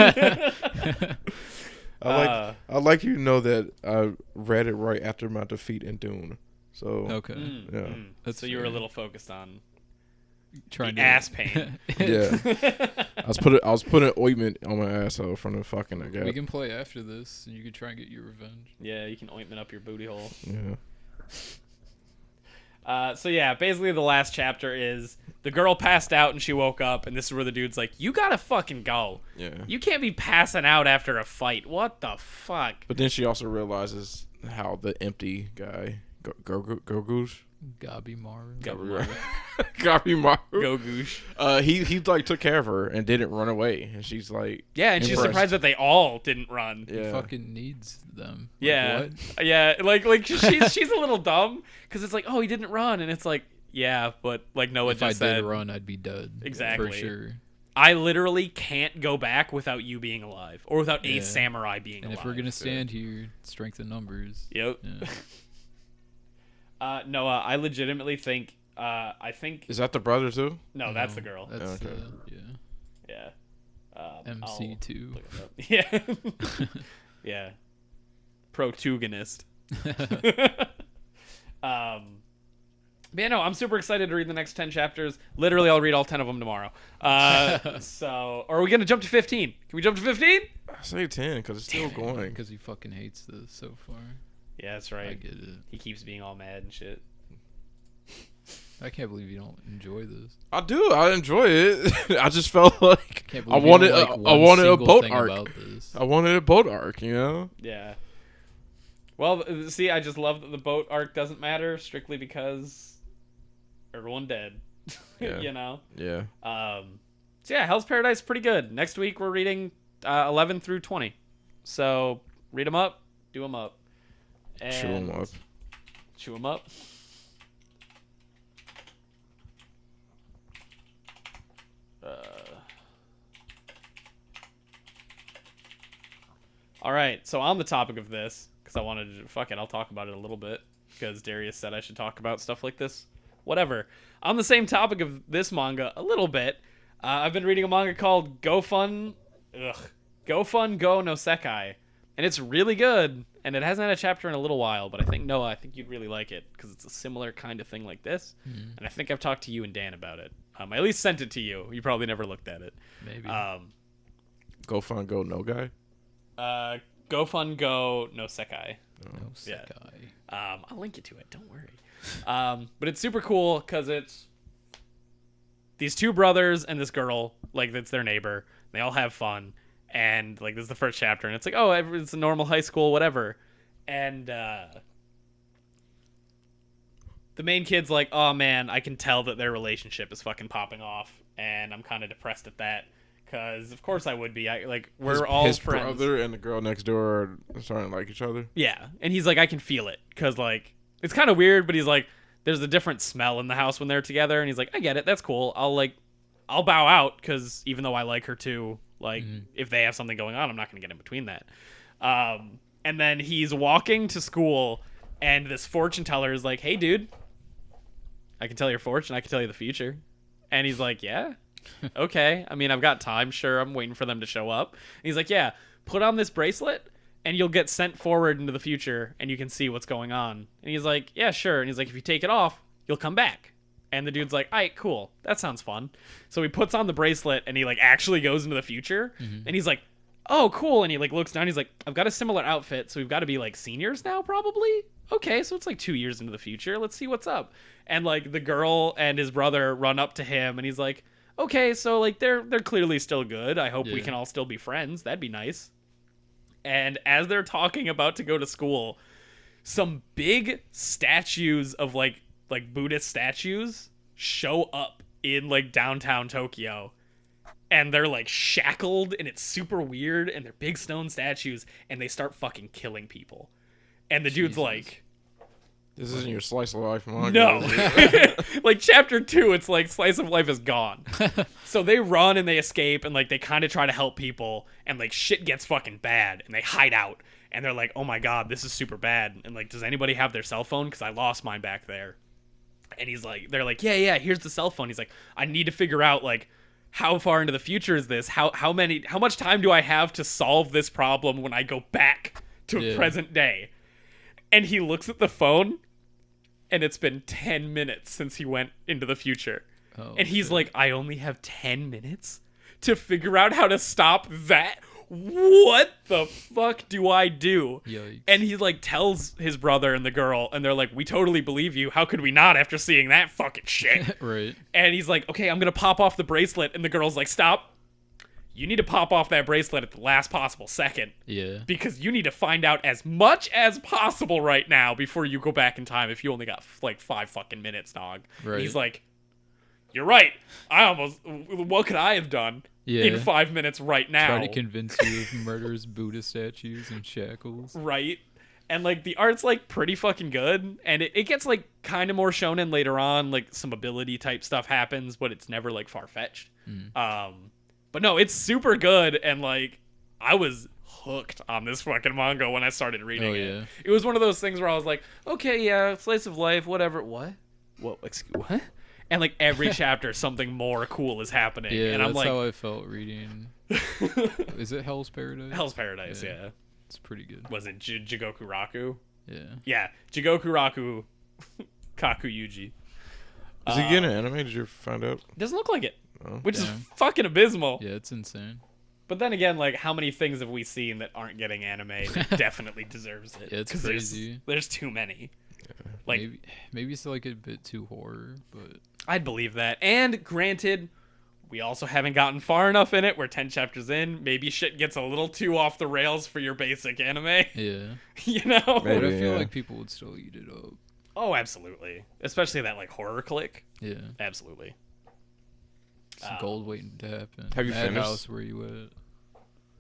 I like you to know that I read it right after my defeat in Dune. So Okay. yeah. That's So you were a fair. little focused on Trying the to ass pain. Yeah. I was putting ointment on my asshole from the fucking I got. We can play after this, and you can try and get your revenge. Yeah, you can ointment up your booty hole. Yeah. So yeah, basically the last chapter is the girl passed out and she woke up, and this is where the dude's like, "You gotta fucking go. Yeah. You can't be passing out after a fight. What the fuck?" But then she also realizes how the empty guy Gogoosh. Gabi Maru. Gabi Maru. Go goosh. He like took care of her and didn't run away, and she's like, Yeah, and she's impressed. surprised that they all didn't run. He Yeah. fucking needs them. Like, Yeah, what? yeah, like she's a little dumb because it's like, oh, he didn't run, and it's like, yeah, but like Noah If I just did said, run, I'd be dead. Exactly. For sure. I literally can't go back without you being alive, or without a Yeah. samurai being And alive. if we're gonna stand here, strength in numbers. Yep. Yeah. Noah, I legitimately think, I think, is that the brother too? no, that's the girl. That's Okay. yeah. Yeah. MC2. Look it up. Yeah. Yeah. Protagonist. But yeah, no, I'm super excited to read the next 10 chapters. Literally, I'll read all 10 of them tomorrow. So, or are we going to jump to 15? Can we jump to 15? I say 10 because it's still going. Because he fucking hates this so far. Yeah, that's I right. get it. He keeps being all mad and shit. I can't believe you don't enjoy this. I do. I enjoy it. I just felt like Can't I believe you wanted. don't like I one wanted a single boat thing arc. about this. I wanted a boat arc. You know. Yeah. Well, see, I just love that the boat arc doesn't matter strictly because everyone dead. Yeah. You know? Yeah. So yeah, Hell's Paradise is pretty good. Next week we're reading 11 through 20. So read them up, do them up. And Chew 'em up. Chew 'em up. All right, so on the topic of this, because I wanted to, fuck it, I'll talk about it a little bit, because Darius said I should talk about stuff like this. Whatever. On the same topic of this manga, a little bit, I've been reading a manga called Go Fun no Sekai, and it's really good, and it hasn't had a chapter in a little while, but I think, Noah, I think you'd really like it, because it's a similar kind of thing like this, and I think I've talked to you and Dan about it. I at least sent it to you. You probably never looked at it. Maybe. Go fun. Go no guy. Go Fun Go no Sekai. no yeah. Sekai. I'll link you to it. Don't worry. But it's super cool because it's these two brothers and this girl, like that's their neighbor. They all have fun, and like this is the first chapter, and it's like, oh, it's a normal high school, whatever. And the main kid's like, oh man, I can tell that their relationship is fucking popping off, and I'm kind of depressed at that. Because of course I would be. We're all his friends. brother and the girl next door are starting to like each other. Yeah, and he's like, I can feel it, because like it's kind of weird, but he's like, there's a different smell in the house when they're together, and he's like, I get it, that's cool. I'll bow out, because even though I like her too, like if they have something going on, I'm not gonna get in between that. And then he's walking to school, and this fortune teller is like, hey dude, I can tell your fortune, I can tell you the future, and he's like, yeah. Okay, I mean, I've got time. Sure, I'm waiting for them to show up. And he's like, yeah, put on this bracelet and you'll get sent forward into the future and you can see what's going on. And he's like, yeah, sure. And he's like, if you take it off, you'll come back. And the dude's like, all right, cool. That sounds fun. So he puts on the bracelet and he like actually goes into the future. And he's like, oh, cool. And he like looks down. He's like, I've got a similar outfit. So we've got to be like seniors now, probably. Okay, so it's like 2 years into the future. Let's see what's up. And like the girl and his brother run up to him and he's like, okay, so like they're clearly still good. I hope we Yeah. can all still be friends. That'd be nice. And as they're talking about to go to school, some big statues of like Buddhist statues show up in like downtown Tokyo. And they're like shackled and it's super weird and they're big stone statues and they start fucking killing people. And the dude's Jesus. like, This isn't your slice of life manga. no. is it? Like chapter 2, it's like slice of life is gone. So they run and they escape and like they kind of try to help people and like shit gets fucking bad and they hide out and they're like, oh my god, this is super bad. And like, does anybody have their cell phone? Because I lost mine back there. And he's like, they're like, yeah, here's the cell phone. He's like, I need to figure out like how far into the future is this? How much time do I have to solve this problem when I go back to present day? And he looks at the phone, and it's been 10 minutes since he went into the future. Oh, and he's shit. like, I only have 10 minutes to figure out how to stop that? What the fuck do I do? Yikes. And he like tells his brother and the girl, and they're like, we totally believe you. How could we not after seeing that fucking shit? Right. And he's like, okay, I'm going to pop off the bracelet. And the girl's like, stop. You need to pop off that bracelet at the last possible second. Yeah. Because you need to find out as much as possible right now before you go back in time if you only got like 5 fucking minutes, dog. Right. And he's like, you're right. What could I have done in 5 minutes right now? Try to convince you of murderous Buddha statues and shackles. Right. And like the art's like pretty fucking good. And it gets like kind of more shonen later on. Like some ability type stuff happens, but it's never like far-fetched. But no, it's super good. And like I was hooked on this fucking manga when I started reading it. Yeah. It was one of those things where I was like, okay, yeah, slice of life, whatever. What? What? And like every chapter, something more cool is happening. Yeah, and that's I'm like, how I felt reading. Is it Hell's Paradise? Hell's Paradise, yeah. It's pretty good. Was it Jigoku Raku? Yeah. Yeah, Jigoku Raku Kaku Yuji. Is he getting an anime? Did you find out? Doesn't look like it, Oh. which is Damn. fucking abysmal. Yeah, it's insane. But then again, like, how many things have we seen that aren't getting anime that definitely deserves it? Yeah, it's 'Cause crazy. There's too many. Like, Maybe it's like a bit too horror, but I'd believe that. And granted, we also haven't gotten far enough in it. We're 10 chapters in. Maybe shit gets a little too off the rails for your basic anime. yeah. You know? But Maybe. I feel yeah. like people would still eat it up. Oh, absolutely. Especially that, like, horror click. Yeah. Absolutely. Some gold waiting to happen. Have you finished? Madhouse, where you at?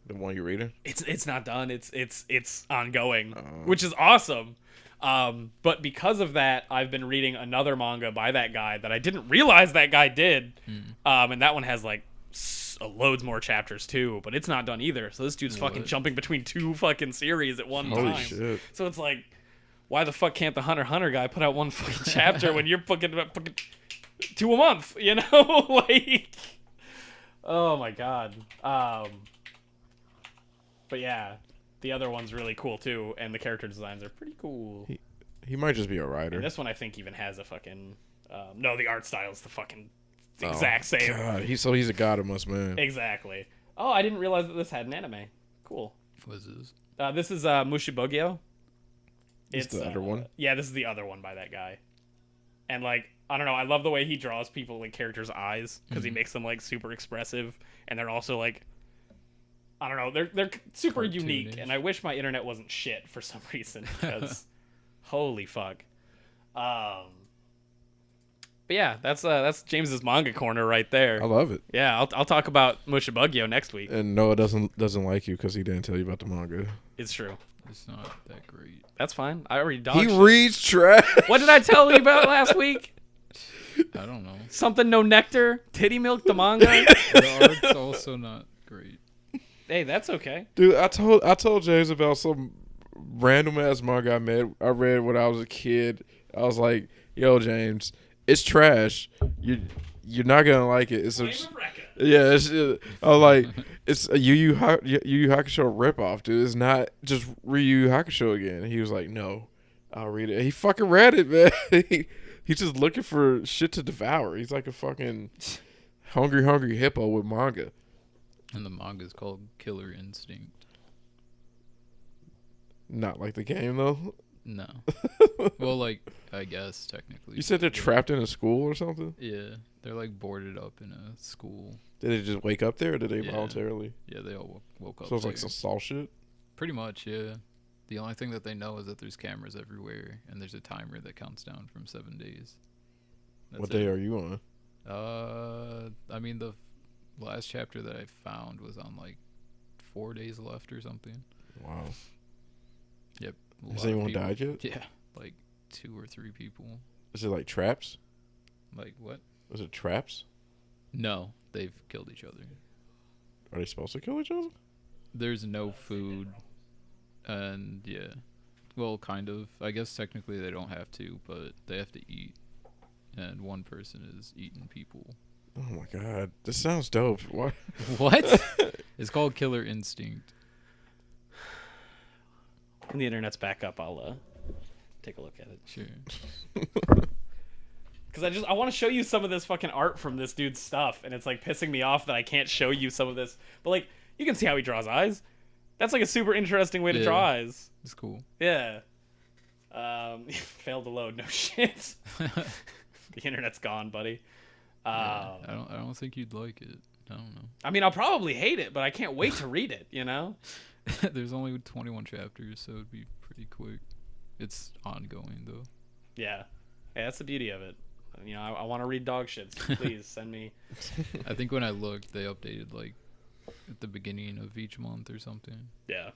The one you're reading? It's not done. It's ongoing, Oh. which is awesome. But because of that, I've been reading another manga by that guy that I didn't realize that guy did. And that one has like loads more chapters too, but it's not done either. So this dude's fucking What? jumping between 2 fucking series at one Holy time. shit. So it's like, why the fuck can't the Hunter x Hunter guy put out one fucking chapter when you're fucking 2 a month? You know, like, oh my god. But yeah, the other one's really cool too, and the character designs are pretty cool. He might just be a And writer. this one I think even has a fucking no, the art style's the fucking Oh, exact same. God, he's a god amongst men. Exactly. Oh, I didn't realize that this had an anime. Cool. What is this? This is Mushibogyo. It's the other one? Yeah, this is the other one by that guy. And like, I don't know, I love the way he draws people like characters' eyes because he makes them like super expressive, and they're also like, I don't know, they're super unique. Cartoonish. And I wish my internet wasn't shit for some reason because holy fuck. But yeah, that's James's manga corner right there. I love it. Yeah, I'll talk about Mushibugyo next week. And Noah doesn't like you because he didn't tell you about the manga. It's true. It's not that great. That's fine. I already dog He shit. reads trash. What did I tell you about last week? I don't know. Something no nectar? Titty milk the manga? The art's also not great. Hey, that's okay. Dude, I told James about some random ass manga I read when I was a kid. I was like, "Yo, James, it's trash. You're not gonna like it. It's a yeah. I was like, it's a Yu Yu Hakusho ripoff, dude. It's not just Ryu Yu Hakusho again." He was like, "No, I'll read it." He fucking read it, man. He's just looking for shit to devour. He's like a fucking hungry hippo with manga. And the manga's called Killer Instinct. Not like the game though. No. Well, like, I guess technically. You said they're trapped in a school or something? Yeah. They're like boarded up in a school. Did they just wake up there, or did they Yeah. voluntarily? Yeah, they all woke up. So it's like there. some Saul shit. Pretty much, yeah. The only thing that they know is that there's cameras everywhere, and there's a timer that counts down from 7 days. What day are you on? I mean, the last chapter that I found was on like 4 days left or something. Wow. Yep. Has anyone died yet? Yeah, like 2 or 3 people. Is it like traps? Like what? Was it traps? No, they've killed each other. Are they supposed to kill each other? There's no food, and yeah, well, kind of. I guess technically they don't have to, but they have to eat, and one person is eating people. Oh my god, this sounds dope. What? What? It's called Killer Instinct. When the internet's back up, I'll take a look at it. Sure. Because I want to show you some of this fucking art from this dude's stuff, and it's like pissing me off that I can't show you some of this. But like, you can see how he draws eyes. That's like a super interesting way to draw eyes. It's cool. Yeah. Failed to load. No shit. The internet's gone, buddy. Yeah, I don't think you'd like it. I don't know. I mean, I'll probably hate it, but I can't wait to read it. You know. There's only 21 chapters, so it'd be pretty quick. It's ongoing though. Yeah. Yeah, that's the beauty of it. You know, I want to read dog shit. So please send me. I think when I looked, they updated like at the beginning of each month or something. Yeah.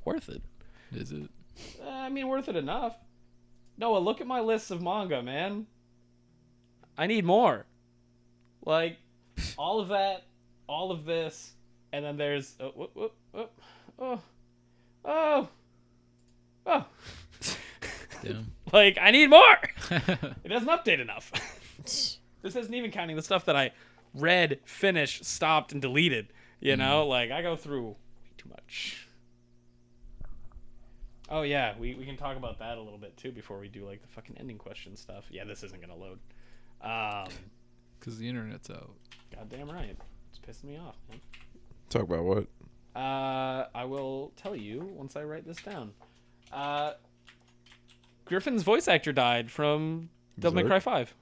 Worth it. Is it? I mean, worth it enough. Noah, look at my lists of manga, man. I need more. Like, all of that, all of this, and then there's... Oh. Damn. Like, I need more! It doesn't update enough. This isn't even counting the stuff that I read, finished, stopped, and deleted. You know? Like, I go through way too much. Oh, yeah, we can talk about that a little bit, too, before we do, like, the fucking ending question stuff. Yeah, this isn't gonna load. Because the internet's out. Goddamn right. It's pissing me off, man. Talk about what? I will tell you once I write this down. Griffon's voice actor died from Devil May Berserk? Cry 5.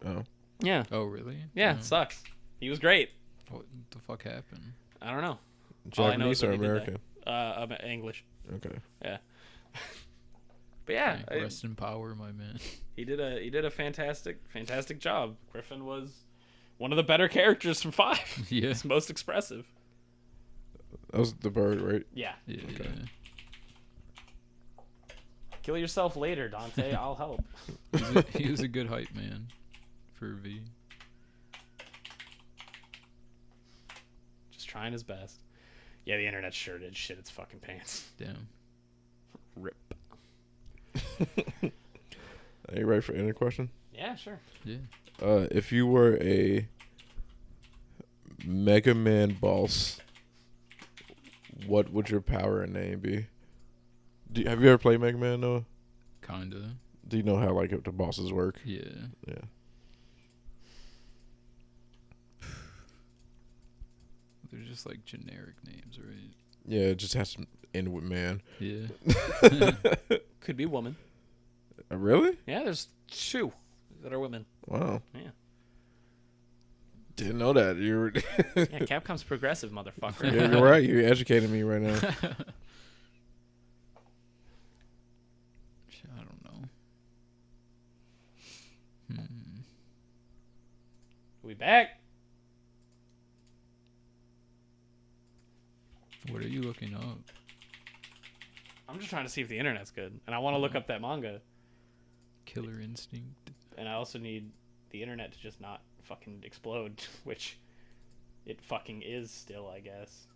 Oh. Yeah. Oh, really? Yeah, Damn. sucks. He was great. What the fuck happened? I don't know. All I know is Japanese or that he did American? that. English. Okay. Yeah. But yeah, Hey, rest in power, my man. he did a fantastic job. Griffon was one of the better characters from 5. Yeah. He's most expressive. That was the bird, right? Yeah. Yeah. Okay. Kill yourself later, Dante. I'll help. He was a good hype man for V. Just trying his best. Yeah, the internet sure did shit its fucking pants. Damn. Rip. Are you ready for any question? Yeah, sure. Yeah. If you were a Mega Man boss, what would your power and name be? Have you ever played Mega Man, Noah? Kinda. Do you know how like the bosses work? Yeah. Yeah. They're just like generic names, right? Yeah, it just has to end with man. Yeah. Could be woman. Really? Yeah, there's 2 that are women. Wow. Yeah. Didn't know that. You're Yeah, Capcom's progressive, motherfucker. yeah, you're right. You're educating me right now. I don't know. We back? What are you looking up? I'm just trying to see if the internet's good, and I want to look up that manga, Killer Instinct. and I also need the internet to just not fucking explode, which it fucking is still, I guess.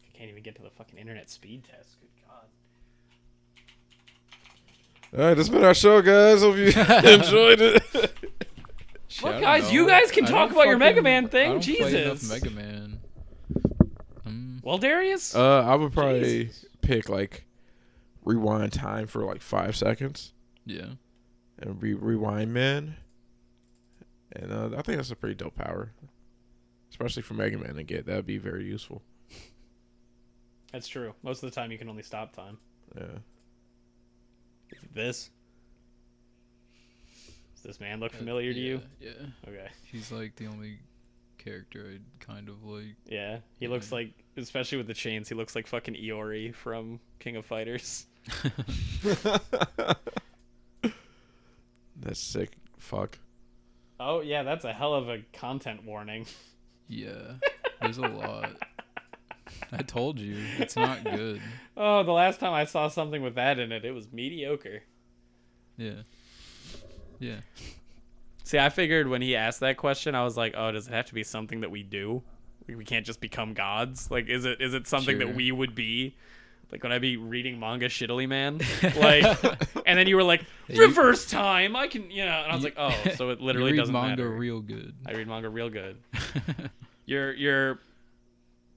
I can't even get to the fucking internet speed test. Good God. All right, that's been our show, guys. Hope you enjoyed it. Shit, Look, I don't guys, know. you guys can I talk don't about your Mega fucking- Man thing. I don't play enough Jesus. Mega Man. Well, Darius? I would probably Jesus. pick like rewind time for like 5 seconds Yeah. and rewind man. And I think that's a pretty dope power, especially for Mega Man to get. That'd be very useful. That's true. Most of the time, you can only stop time. Yeah. This. Does this man look familiar to you? Yeah. Okay. He's like the only character I'd kind of like. Yeah. He looks like, especially with the chains, he looks like fucking Iori from King of Fighters. That's sick. Fuck. Oh, yeah, that's a hell of a content warning. Yeah. There's a lot. I told you. It's not good. Oh, the last time I saw something with that in it, it was mediocre. Yeah. Yeah. See, I figured when he asked that question, I was like, oh, does it have to be something that we do? We can't just become gods? Like, is it something that we would be? Like, would I be reading manga shittily, man? Like, and then you were like, reverse time, I can, and I was like, oh, so it literally doesn't matter. You read manga real good. I read manga real good. Your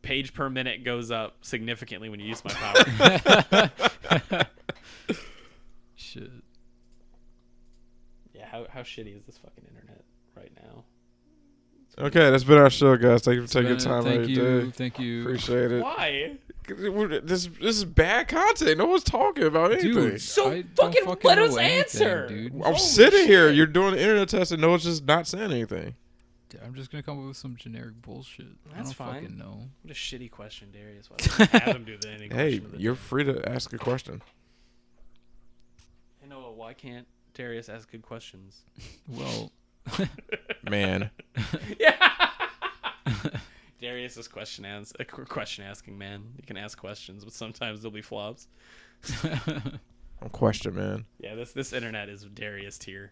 page per minute goes up significantly when you use my power. Shit. Yeah, how shitty is this fucking internet right now? Okay, that's been our show, guys. Thank you for taking time out of your day. Thank you. Appreciate it. Why? This is bad content. No one's talking about anything. Dude, So I fucking don't let us know anything, answer. dude. I'm Holy sitting here. shit. You're doing the internet test, and no one's just not saying anything. I'm just gonna come up with some generic bullshit. I That's don't fine. fucking know. What a shitty question, Darius. Why don't you have him do the any Hey, question of the you're day? free to ask a question. Hey, Noah, why can't Darius ask good questions? Well, Man. Yeah. Darius is question asking man. You can ask questions, but sometimes there'll be flops. I'm question, man. Yeah, this internet is Darius tier.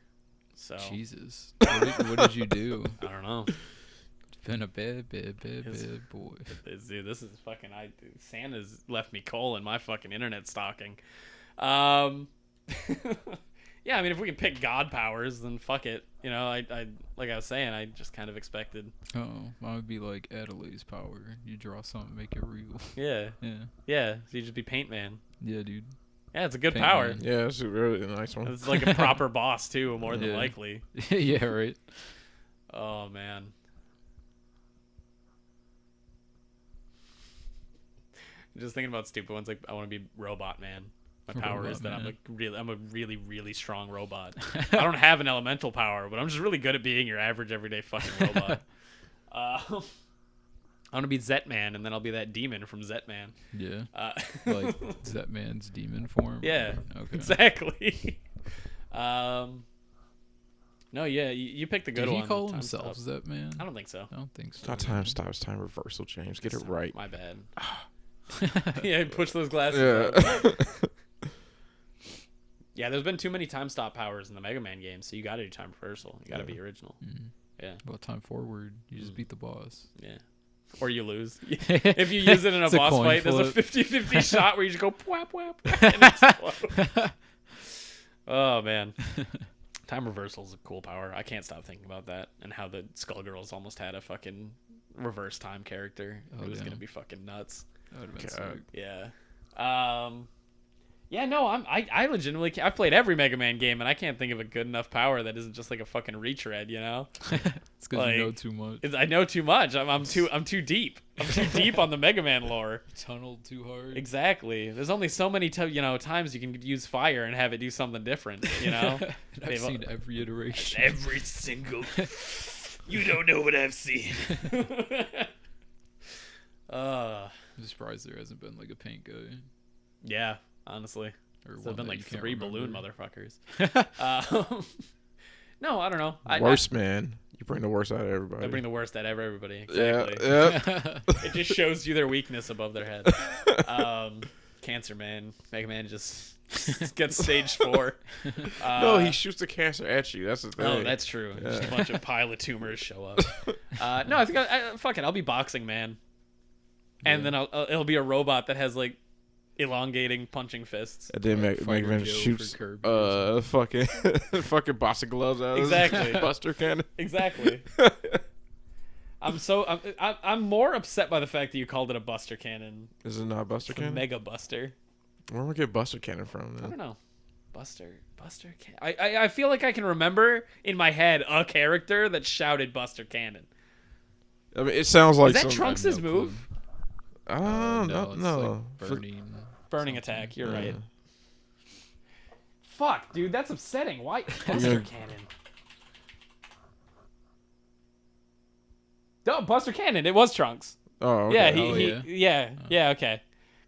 So Jesus. What did you do? I don't know. It's been a bad boy. Dude, this is fucking. Santa's left me coal in my fucking internet stocking. Yeah, I mean, if we can pick god powers, then fuck it. I like I was saying, I just kind of expected. Oh, mine would be like Adelaide's power. You draw something, make it real. Yeah. Yeah. So you just be Paint Man. Yeah, dude. Yeah, it's a good Paint power. Man. Yeah, it's a really nice one. It's like a proper boss too, more than Yeah. likely. Yeah, right. Oh man. I'm just thinking about stupid ones. Like I want to be Robot Man. My power Robot is that Man. I'm a really, really strong robot. I don't have an elemental power, but I'm just really good at being your average everyday fucking robot. I want to be Zetman, and then I'll be that demon from Zetman. Yeah. Like Zetman's demon form? Yeah, Okay. exactly. No, yeah, you picked the good Did one. he call Time himself Stop. Zetman? I don't think so. I don't think so. It's not time stop. It's time reversal, James. Get it right. My bad. Yeah, push those glasses Yeah. up. Yeah, there's been too many time stop powers in the Mega Man games, so you got to do time reversal. You got to be original. Yeah. Well, time forward, you just beat the boss. Yeah. Or you lose. If you use it in a It's a boss coin fight, there's a flip. 50-50 shot where you just go whap whap and explode. Oh man. Time reversal is a cool power. I can't stop thinking about that and how the Skullgirls almost had a fucking reverse time character. Oh, It was damn. gonna be fucking nuts. That would have been God. sick. Yeah. Yeah, no, I legitimately I've played every Mega Man game and I can't think of a good enough power that isn't just like a fucking retread, It's because Like, you know too much. I know too much. I'm too deep. I'm too deep on the Mega Man lore. Tunneled too hard. Exactly. There's only so many times you can use fire and have it do something different, I've They've- seen every iteration. Every single. You don't know what I've seen. I'm surprised there hasn't been like a paint guy. Yeah, honestly. Or There's one been that like you can't 3 balloon remember. motherfuckers. No, I don't know. Worst, man. You bring the worst out of everybody. I bring the worst out of everybody. Yeah. Exactly. Yeah. It just shows you their weakness above their head. Cancer Man. Mega Man just gets stage 4. No, he shoots the cancer at you. That's the thing. Oh, that's true. Just a bunch of pilot tumors show up. No, I think fuck it. I'll be Boxing Man, and then it'll be a robot that has like elongating punching fists. And then Mega Fighter Man Joe shoots for Kirby or fucking boxing gloves out of Exactly. his Buster Cannon. Exactly. I'm more upset by the fact that you called it a Buster Cannon. Is it not Buster It's a Cannon? Mega Buster. Where do we get Buster Cannon from? I Then? don't know. Buster Cannon. I feel like I can remember in my head a character that shouted Buster Cannon. I mean, it sounds like Is that some. Trunks' no clue. move? No. it's No. like burning. Burning something. attack. You're Yeah. right. Fuck, dude, that's upsetting. Why Buster Cannon? No, Buster Cannon. It was Trunks. Oh, okay. Yeah, okay.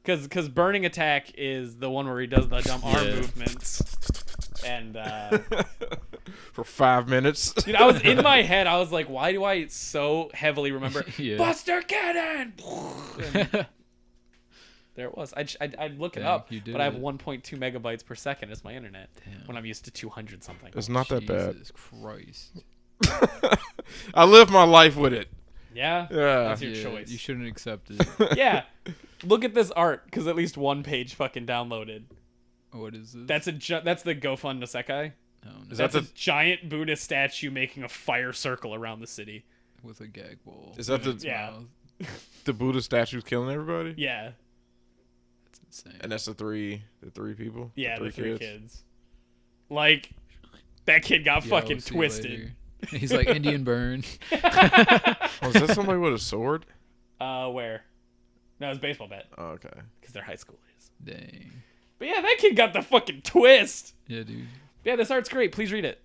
Because Burning Attack is the one where he does the dumb arm movements. And, for 5 minutes. dude, I was in my head, I was like, why do I so heavily remember Buster Cannon? And there it was. I'd look it up, but I have 1.2 megabytes per second as my internet when I'm used to 200 something. It's not that bad. Jesus Christ. I live my life with it. Yeah? Yeah. That's your choice. You shouldn't accept it. Yeah. Look at this art, because at least one page fucking downloaded. What is this? That's the GoFund no Sekai. Oh, no. Is That's that a giant Buddha statue making a fire circle around the city. With a gag ball. Is that the Yeah. the Buddha statues killing everybody? Yeah. That's insane. And that's the three people. Yeah, the three kids. Like, that kid got fucking I'll see you twisted. later. He's like Indian burn. Oh, is that somebody with a sword? Where? No, it was baseball bat. Oh, okay. Because they're high schoolers. Dang. But yeah, that kid got the fucking twist. Yeah, dude. Yeah, this art's great. Please read it.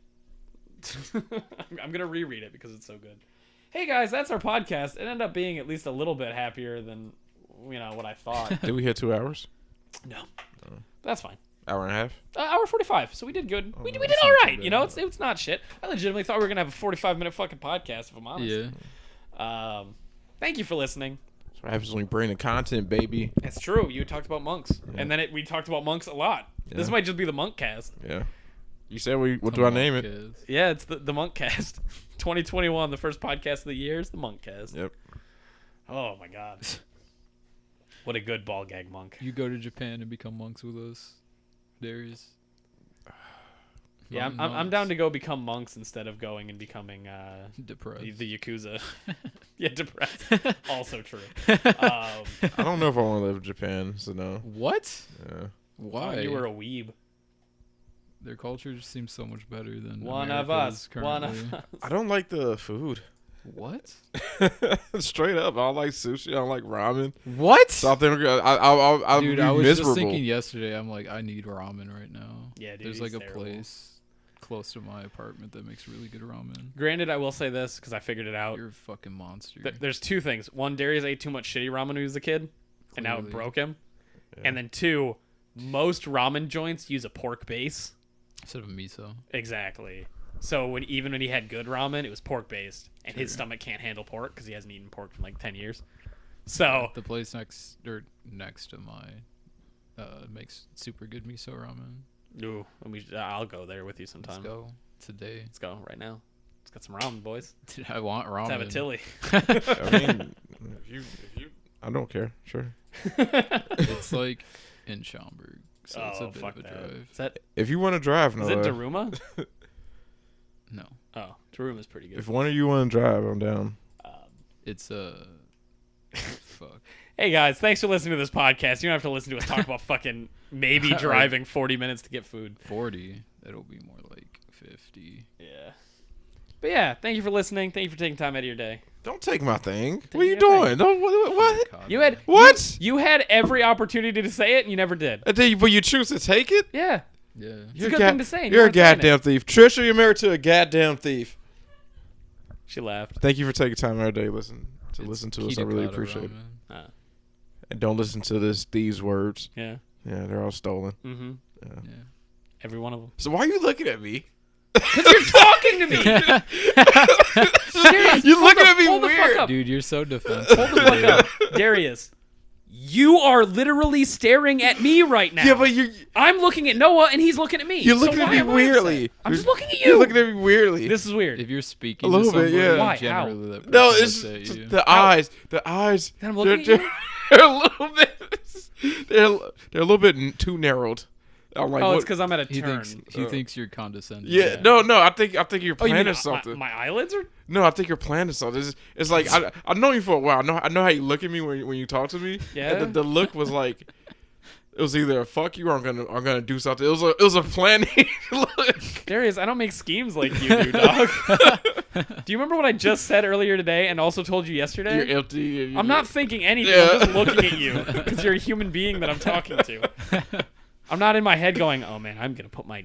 I'm going to reread it because it's so good. Hey, guys, that's our podcast. It ended up being at least a little bit happier than, what I thought. Did we hit 2 hours? No. That's fine. Hour and a half? Hour 45, so we did good. We did that's all not right. too You know, bad. it's not shit. I legitimately thought we were going to have a 45-minute fucking podcast, if I'm honest. Yeah. Thank you for listening. That's what happens when we bring the content, baby. It's true. You talked about monks, and then we talked about monks a lot. This Yeah. might just be the monk cast. Yeah. You said what do I name it? Kids. Yeah, it's the monk cast. 2021, the first podcast of the year is the monk cast. Yep. Oh my god. What a good ball gag monk. You go to Japan and become monks with us, Darius. Yeah, I'm down to go become monks instead of going and becoming Depressed. the Yakuza. Yeah, depressed. Also true. I don't know if I want to live in Japan, so no. What? Yeah. Why? You were a weeb. Their culture just seems so much better than One of America's us. One currently. of us. I don't like the food. What? Straight up, I don't like sushi. I don't like ramen. What? South Africa, I'll Dude, be I was miserable. just thinking yesterday. I'm like, I need ramen right now. Yeah, dude, There's like it's a terrible. place close to my apartment that makes really good ramen. Granted, I will say this because I figured it out. You're a fucking monster. There's two things. One, Darius ate too much shitty ramen when he was a kid, and now it Clearly. broke him. Yeah. And then two, most ramen joints use a pork base. Instead of miso. Exactly. So even when he had good ramen, it was pork based, and his True. stomach can't handle pork because he hasn't eaten pork in like 10 years. So The place next to my makes super good miso ramen. ooh, I'll go there with you sometime. Let's go today. Let's go right now. Let's get some ramen, boys. Dude, I want ramen. Let's have a tilly. I mean, if you, I don't care. Sure. It's like in Schaumburg, so it's a Oh, bit fuck of a that. drive. Is that If you want to drive, no. is it Daruma? No, Oh, Daruma's pretty good. If one of you want to drive, I'm down. it's fuck. Hey guys, thanks for listening to this podcast. You don't have to listen to us talk about fucking maybe driving 40 minutes to get food. 40. It'll be more like 50. Yeah. But yeah, thank you for listening. Thank you for taking time out of your day. Don't take my thing. Take What are you your thing. doing? Don't, what? God, You had What? You had every opportunity to say it and you never did. But you choose to take it? Yeah. Yeah. It's a good thing to say. and You're a not saying it. goddamn thief. Trisha, you're married to a goddamn thief. She laughed. Thank you for taking time out of your day listen to us. I really Kitakata appreciate it. ramen. And don't listen to these words. Yeah. Yeah, they're all stolen. Mm-hmm. Yeah. Yeah. Every one of them. So why are you looking at me? You're talking to me. Darius, You're looking hold at me hold the fuck weird. up. Dude, you're so defensive. Hold the fuck up. Darius, you are literally staring at me right now. Yeah, but you I'm looking at Noah and he's looking at me. you're So looking at why me am I weirdly. upset? I'm just You're- looking at you. You're looking at me weirdly. This is weird. If you're speaking A little to bit, somebody, yeah. Why? How? generally that No, person it's looks at just you. the eyes. The eyes. Then I'm looking they're, at you? they're a little bit. They're a little bit too narrowed. I'm like, Oh, it's what? because I'm at a He turn. thinks you're condescending. Yeah, no. I think you're Oh, you planning mean something. my eyelids are? No, I think you're planning something. It's like I know you for a while. I know how you look at me when you talk to me. Yeah. And the look was like it was either a fuck you or I'm gonna do something. It was a planning look. Darius, I don't make schemes like you do, dog. Do you remember what I just said earlier today and also told you yesterday? You're empty. I'm not thinking anything. Yeah. I'm just looking at you because you're a human being that I'm talking to. I'm not in my head going, oh man, I'm going to put my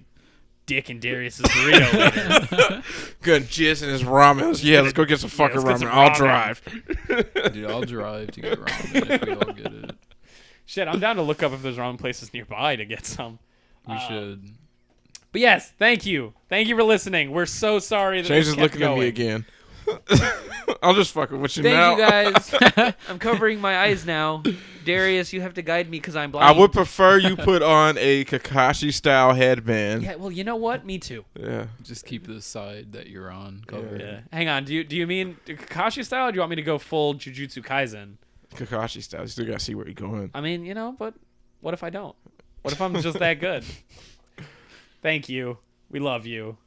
dick in Darius's burrito later. Good jizz in his ramen. Yeah, let's go get some fucking let's get ramen. some I'll ramen. drive. Dude, I'll drive to get ramen if we all get it. Shit, I'm down to look up if there's ramen places nearby to get some. We should. But yes, thank you. Thank you for listening. We're so sorry that James this is kept looking at me going. again. I'll just fucking with you now. Thank you guys. I'm covering my eyes now. Darius, you have to guide me because I'm blind. I would prefer you put on a Kakashi style headband. Yeah, well, you know what? Me too. Yeah. Just keep the side that you're on covered. Yeah. Hang on. Do you mean Kakashi style, or do you want me to go full Jujutsu Kaisen? Kakashi style. You still gotta see where you're going. I mean, but what if I don't? What if I'm just that good? Thank you. We love you.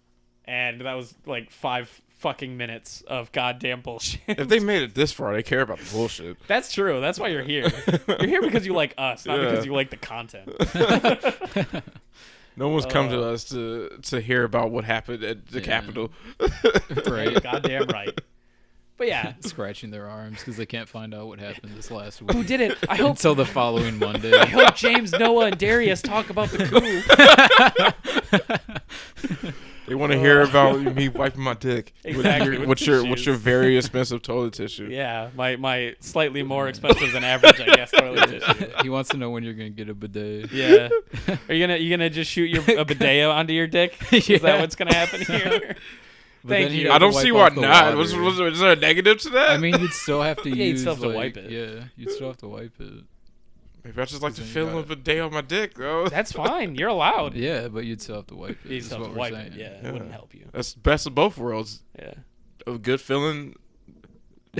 And that was like 5 fucking minutes of goddamn bullshit. If they made it this far, they care about the bullshit. That's true. That's why you're here. You're here because you like us, not Yeah. because you like the content. No one's come to us to hear about what happened at the Capitol. Right. Goddamn right. But yeah. Scratching their arms because they can't find out what happened this last week. Who did it? I hope Until the following Monday. I hope James, Noah, and Darius talk about the coup. They want to hear about me wiping my dick. Exactly, with What's your tissues. very expensive toilet tissue? Yeah, my slightly more expensive than average, I guess, toilet tissue. He wants to know when you're gonna get a bidet. Yeah. Are you gonna just shoot a bidet onto your dick? Is that what's gonna happen here? But Thank then he'd you. have I to don't see wipe why off the not. water. Is there a negative to that? I mean, you'd still have to Yeah, you'd use. still have to like, wipe it. Yeah, you'd still have to wipe it. maybe I just like to Then you feel got a it. bidet on my dick, though. That's fine. You're allowed. Yeah, but you'd still have to wipe it. You is still have what to we're wipe saying. it. Yeah, Yeah. it wouldn't help you. That's the best of both worlds. Yeah. A good feeling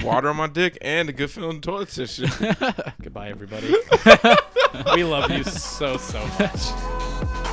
water on my dick and a good feeling toilet tissue. Goodbye, everybody. We love you so much.